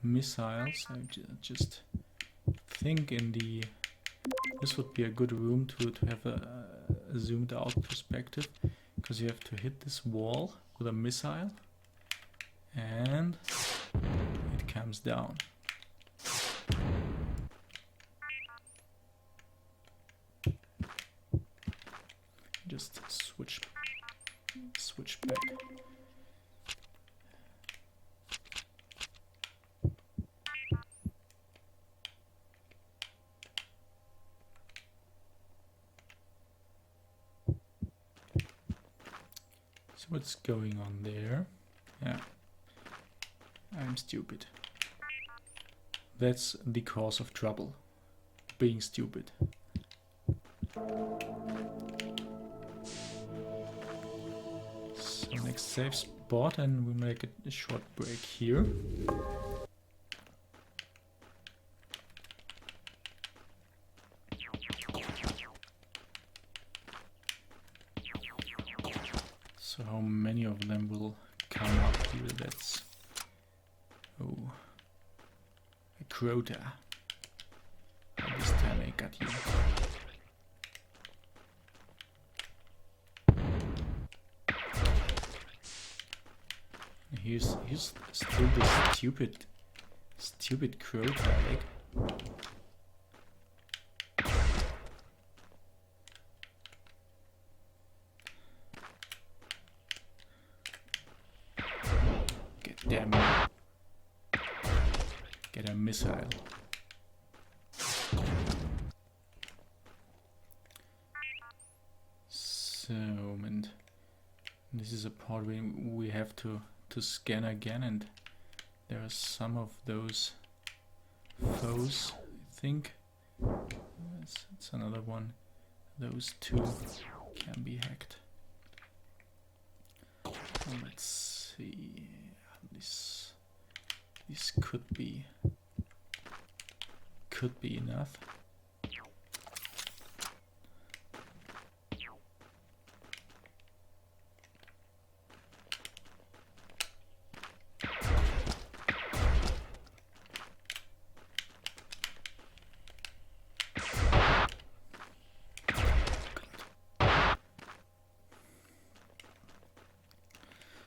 missiles. I just think this would be a good room to have a zoomed out perspective, because you have to hit this wall with a missile and it comes down. Just switch back. So what's going on there? Yeah, I'm stupid. That's the cause of trouble. Being stupid. So next save spot, and we make a short break here. So how many of them will come up here? That's... oh, a quota. And this time I got you. Here's still this stupid quota egg. Damn it. Get a missile. So, and this is a part where we have to scan again, and there are some of those foes, I think. It's another one. Those two can be hacked. Let's see. This could be enough.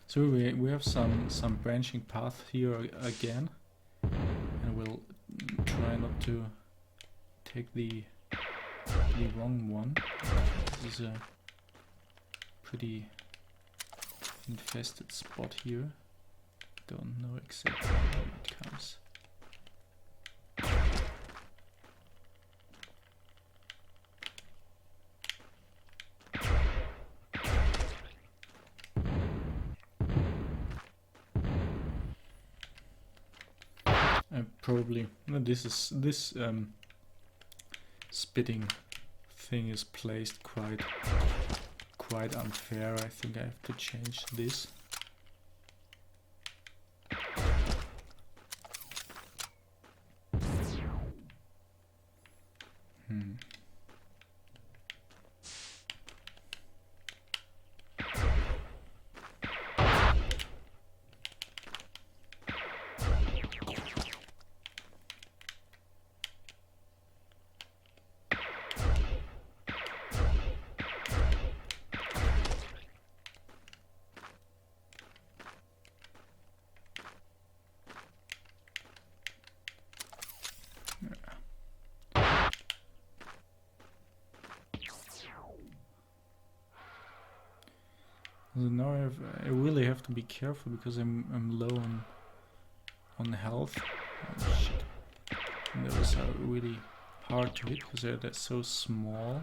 So we have some branching path here again, and we'll try not to take the wrong one. This is a pretty infested spot here. Don't know exactly how it comes. Probably no, this spitting thing is placed quite unfair. I think I have to change this. So now I really have to be careful because I'm low on health. Oh shit! And those are really hard to hit because they're so small.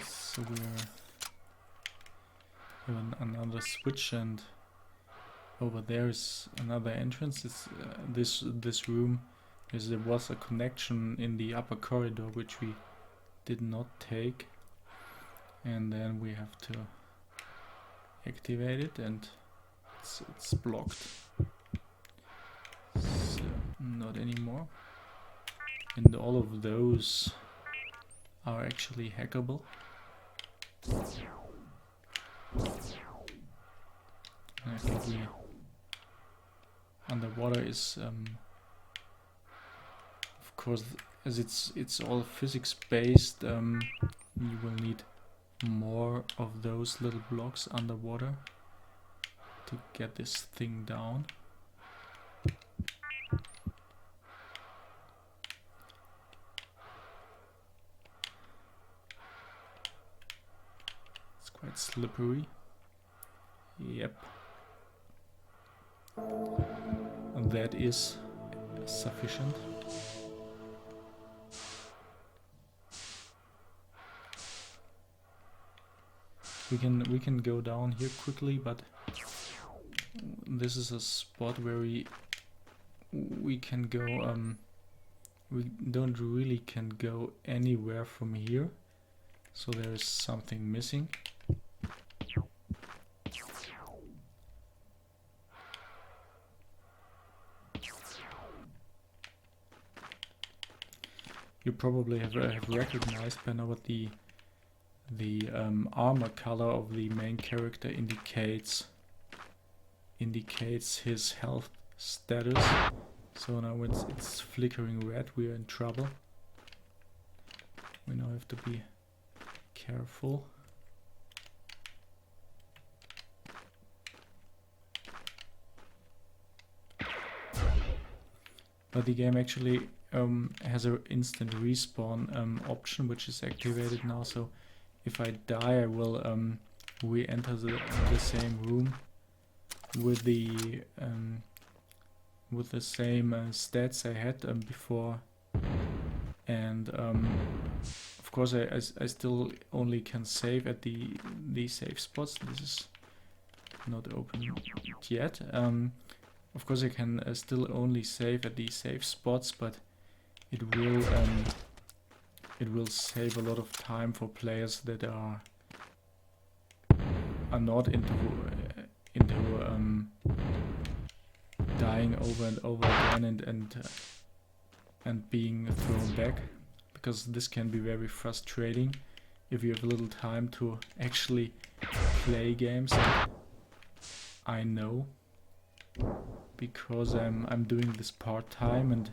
So we're another switch, and over there is another entrance. It's this room. There was a connection in the upper corridor which we did not take, and then we have to activate it, and it's blocked. So not anymore. And all of those are actually hackable. I think we underwater is of course, as it's all physics based, you will need more of those little blocks underwater to get this thing down. It's quite slippery. Yep. And that is sufficient. We can go down here quickly, but this is a spot where we can go we don't really can go anywhere from here, so there is something missing. You probably have recognized by now what the armor color of the main character indicates his health status. So now it's flickering red, we are in trouble. We now have to be careful. But the game actually has an instant respawn option, which is activated now. So if I die, I will re-enter the same room with the same stats I had before, and of course I still only can save at the save spots. This is not open yet. Of course I can still only save at these save spots, but it will save a lot of time for players that are not into dying over and over again and being thrown back, because this can be very frustrating if you have little time to actually play games. I know, because I'm doing this part-time and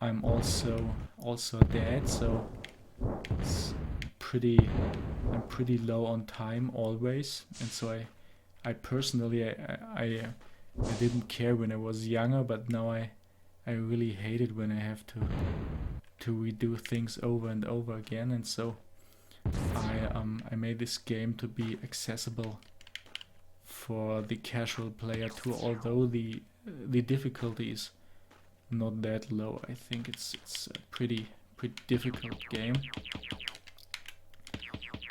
I'm also a dad, so I'm pretty low on time always, and so I personally I didn't care when I was younger, but now I really hate it when I have to redo things over and over again, and so I made this game to be accessible for the casual player too, although the difficulty is not that low. I think it's a pretty difficult game.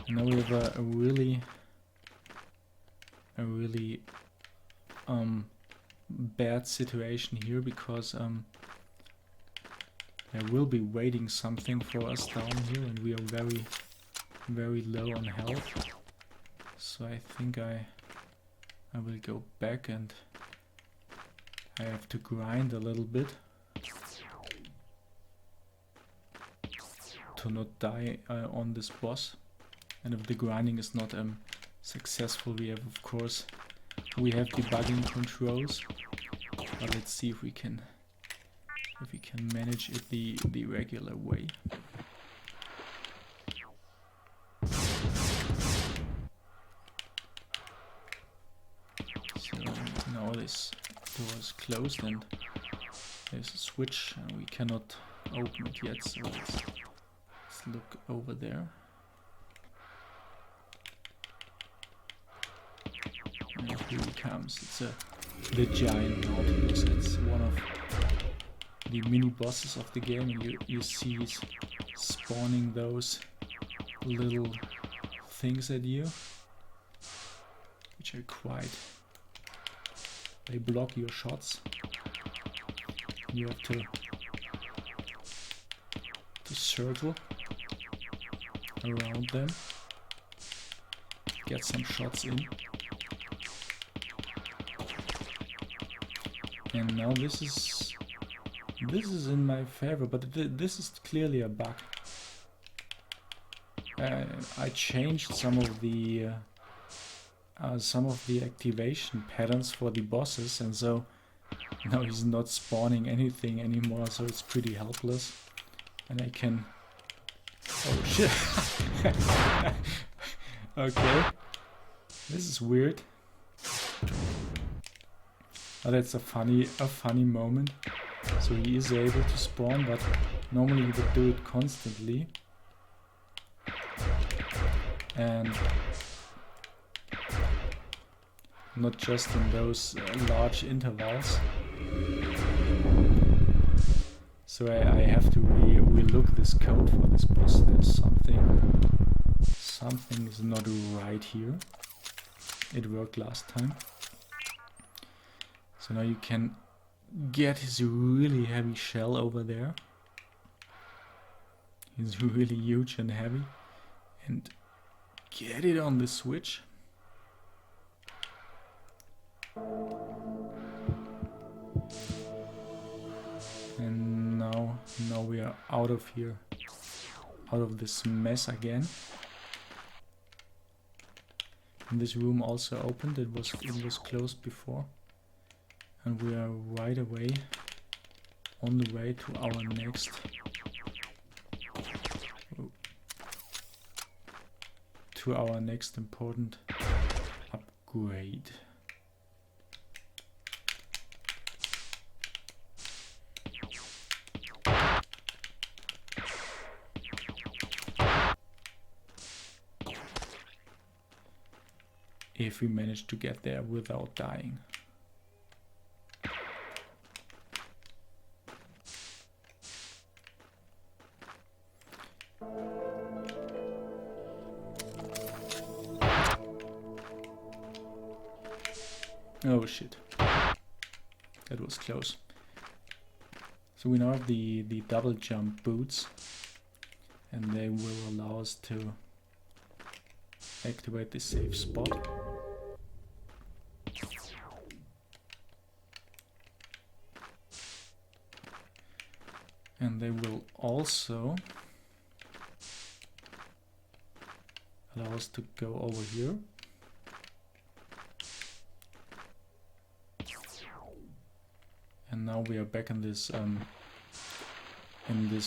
Now we have a really bad situation here, because there will be waiting something for us down here, and we are very low on health. So I think I will go back, and I have to grind a little bit to not die on this boss. And if the grinding is not successful, we have debugging controls. But let's see if we can manage it the regular way. So now this door is closed and there's a switch, and we cannot open it yet, so let's look over there. And here he comes. It's the giant nautilus. It's one of the mini bosses of the game, and you see he's spawning those little things at you, which are they block your shots. You have to circle around them, get some shots in. And now this is in my favor, but this is clearly a bug. I changed some of the activation patterns for the bosses, and so now he's not spawning anything anymore, so it's pretty helpless. And I can... Oh shit! Okay. This is weird. Oh, that's a funny moment. So he is able to spawn, but normally he would do it constantly. And not just in those large intervals. So I have to relook this code for this boss. There's something is not right here. It worked last time. So now you can get his really heavy shell over there. He's really huge and heavy. And get it on the switch. And now we are out of here. Out of this mess again. And this room also opened. It was closed before. And we are right away on the way to our next important upgrade. If we manage to get there without dying. Oh shit. That was close. So we now have the double jump boots, and they will allow us to activate the safe spot. And they will also allow us to go over here. And now we are back in this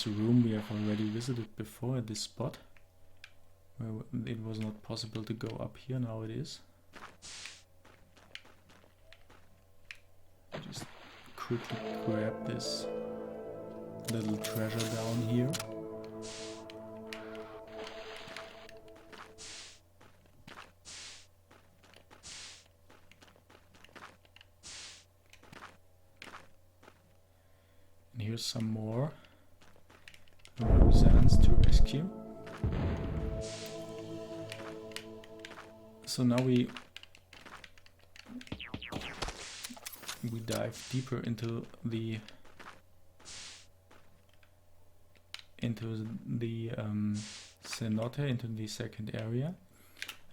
room we have already visited before, at this spot where it was not possible to go up here. Now it is. I just quickly grab this little treasure down here. And here's some more Roseannes to rescue. So now we dive deeper into the cenote, into the second area,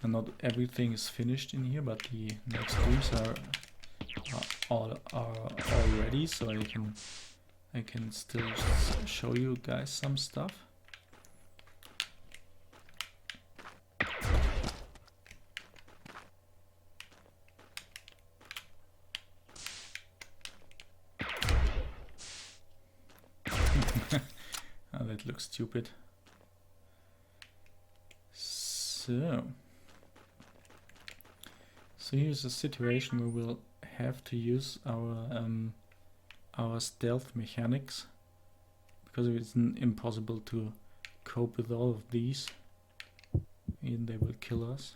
and not everything is finished in here, but the next rooms are all ready, so I can still show you guys some stuff. Oh, that looks stupid. So here's a situation where we'll have to use our stealth mechanics, because it's impossible to cope with all of these and they will kill us.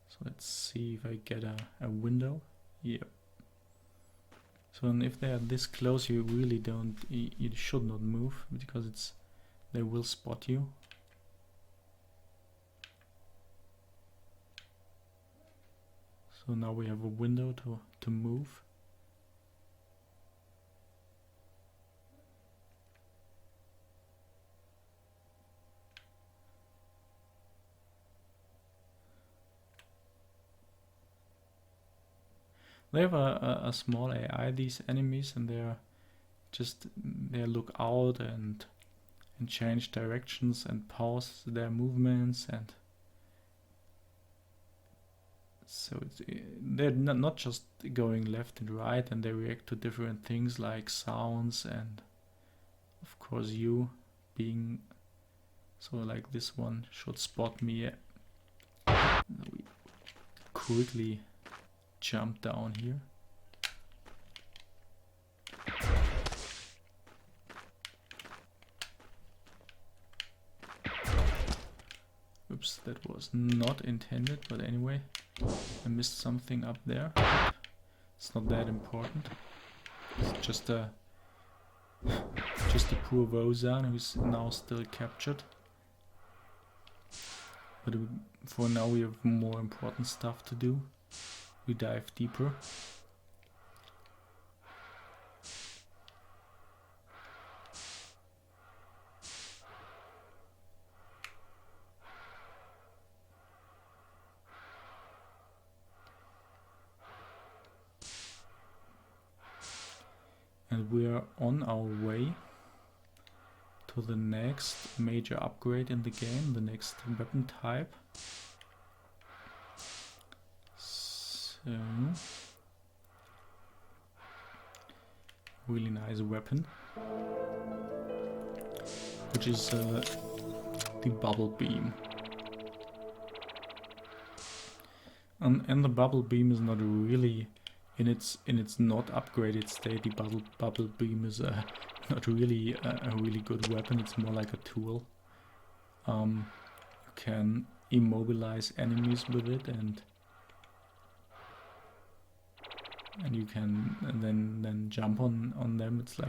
So let's see if I get a window. Yep. So if they are this close, you really you should not move, because they will spot you. So now we have a window to move. They have a small AI, these enemies, and they look out and change directions and pause their movements, and so they're not just going left and right, and they react to different things like sounds, and of course you being, so like this one should spot me. We quickly jump down here. Oops, that was not intended, but anyway. I missed something up there. It's not that important. It's just a poor Vozan who's now still captured. But for now we have more important stuff to do. We dive deeper. And we are on our way to the next major upgrade in the game, the next weapon type. So, really nice weapon, which is the bubble beam. And the bubble beam is not really in its not upgraded state. The bubble beam is not really a really good weapon. It's more like a tool. You can immobilize enemies with it, and you can then jump on them. It's like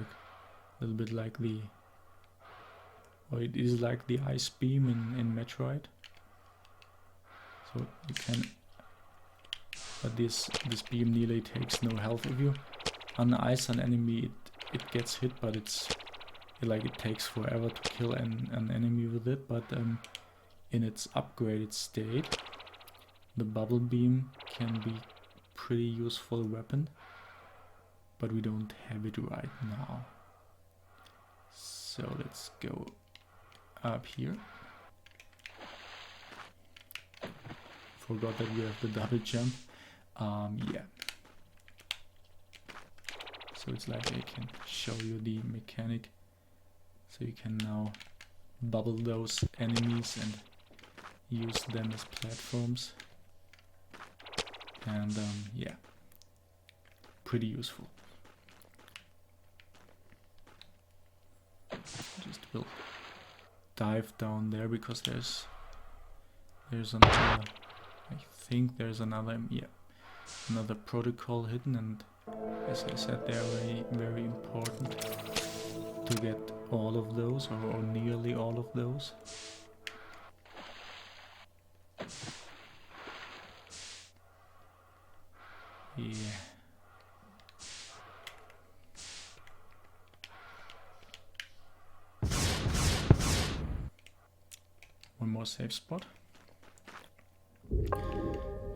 a little bit like it is like the ice beam in Metroid. So you can. But this beam nearly takes no health. If you un-ice an enemy, it gets hit, but it takes forever to kill an enemy with it. But in its upgraded state, the bubble beam can be pretty useful weapon. But we don't have it right now. So let's go up here. Forgot that we have the double jump. Yeah. So it's like I can show you the mechanic. So you can now bubble those enemies and use them as platforms. And yeah, pretty useful. Just will dive down there because there's another. I think there's another. Yeah. Another protocol hidden, and as I said, they are very, very important to get all of those, or nearly all of those. Yeah. One more safe spot.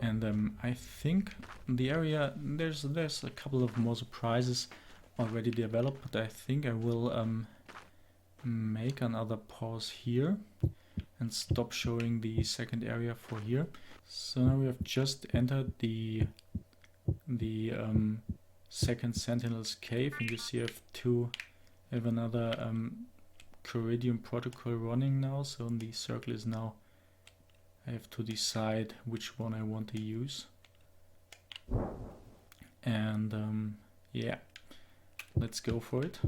And I think the area, there's a couple of more surprises already developed, but I think I will make another pause here and stop showing the second area for here. So now we have just entered the second Sentinel's cave, and you see I have another Coridium protocol running now. So the circle is now. I have to decide which one I want to use. And yeah, let's go for it.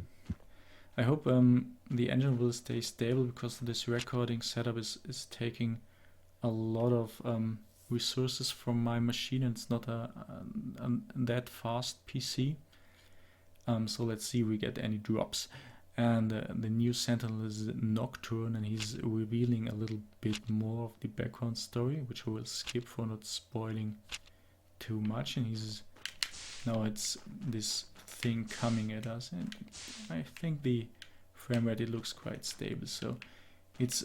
I hope the engine will stay stable, because this recording setup is taking a lot of resources from my machine, and it's not a that fast PC. So let's see if we get any drops. And the new Sentinel is Nocturne, and he's revealing a little bit more of the background story, which I will skip for not spoiling too much. And now it's this thing coming at us, and I think the frame rate, it looks quite stable. So it's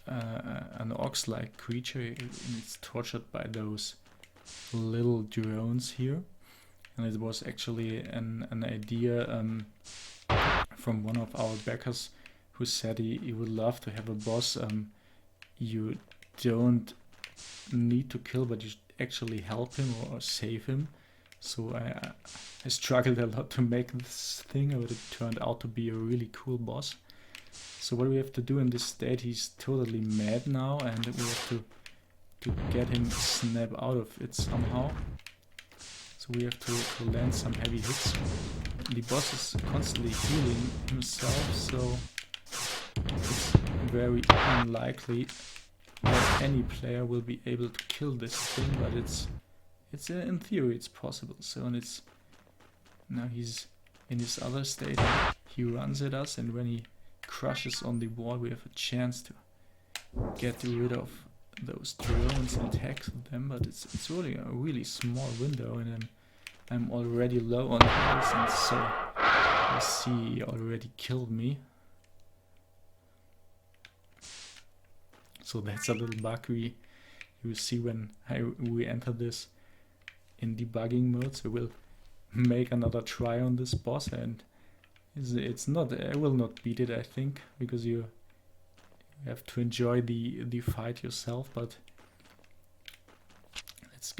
an ox-like creature, and it's tortured by those little drones here. And it was actually an idea from one of our backers, who said he would love to have a boss you don't need to kill, but you actually help him or save him. So I struggled a lot to make this thing, but it turned out to be a really cool boss. So what we have to do in this state, he's totally mad now, and we have to get him snap out of it somehow. So we have to land some heavy hits. The boss is constantly healing himself, so it's very unlikely not any player will be able to kill this thing, but it's in theory it's possible. So, and it's now he's in his other state. He runs at us, and when he crushes on the wall, we have a chance to get rid of those drones and tackle them. But it's really a really small window, and I'm already low on health, and so I see he already killed me. So that's a little bug you see when we enter this in debugging mode. So we'll make another try on this boss, and it's not, I will not beat it, I think, because you have to enjoy the fight yourself. But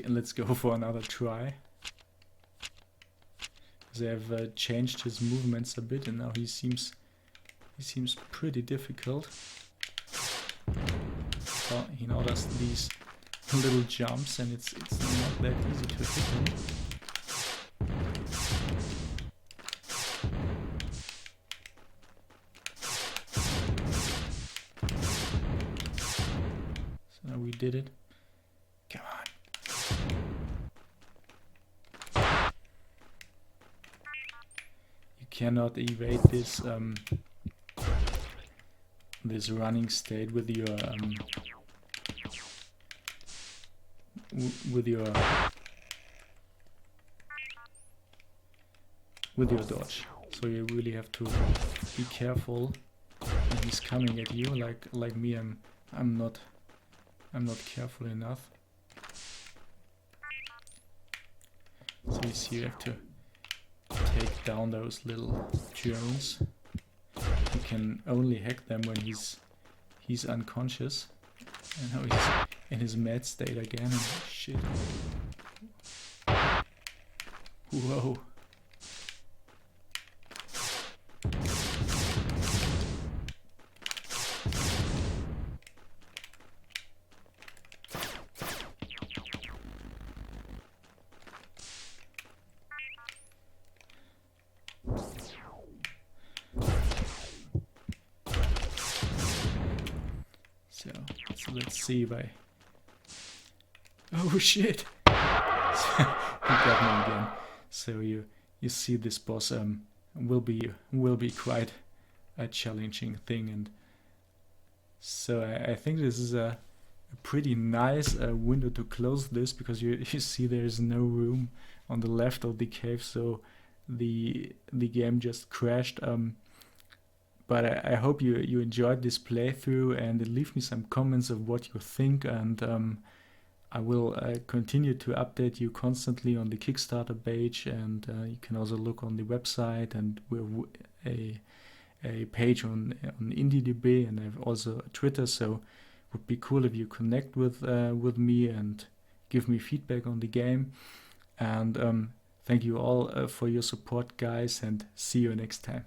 let's go for another try. They have changed his movements a bit, and now he seems pretty difficult. So he now does these little jumps, and it's not that easy to hit him. So now we did it. Come on. You cannot evade this this running state with your dodge. So you really have to be careful when he's coming at you. Like me, I'm not careful enough. So you see, you have to take down those little drones. You can only hack them when he's unconscious. And now he's in his mad state again. And shit. Whoa. So let's see if I... Oh shit! He got me again. So you see, this boss will be quite a challenging thing, and so I think this is a pretty nice window to close this, because you see there is no room on the left of the cave, so the game just crashed. But I hope you enjoyed this playthrough, and leave me some comments of what you think, and I will continue to update you constantly on the Kickstarter page, and you can also look on the website, and we're a page on IndieDB, and I have also a Twitter, so it would be cool if you connect with me and give me feedback on the game. And thank you all for your support, guys, and see you next time.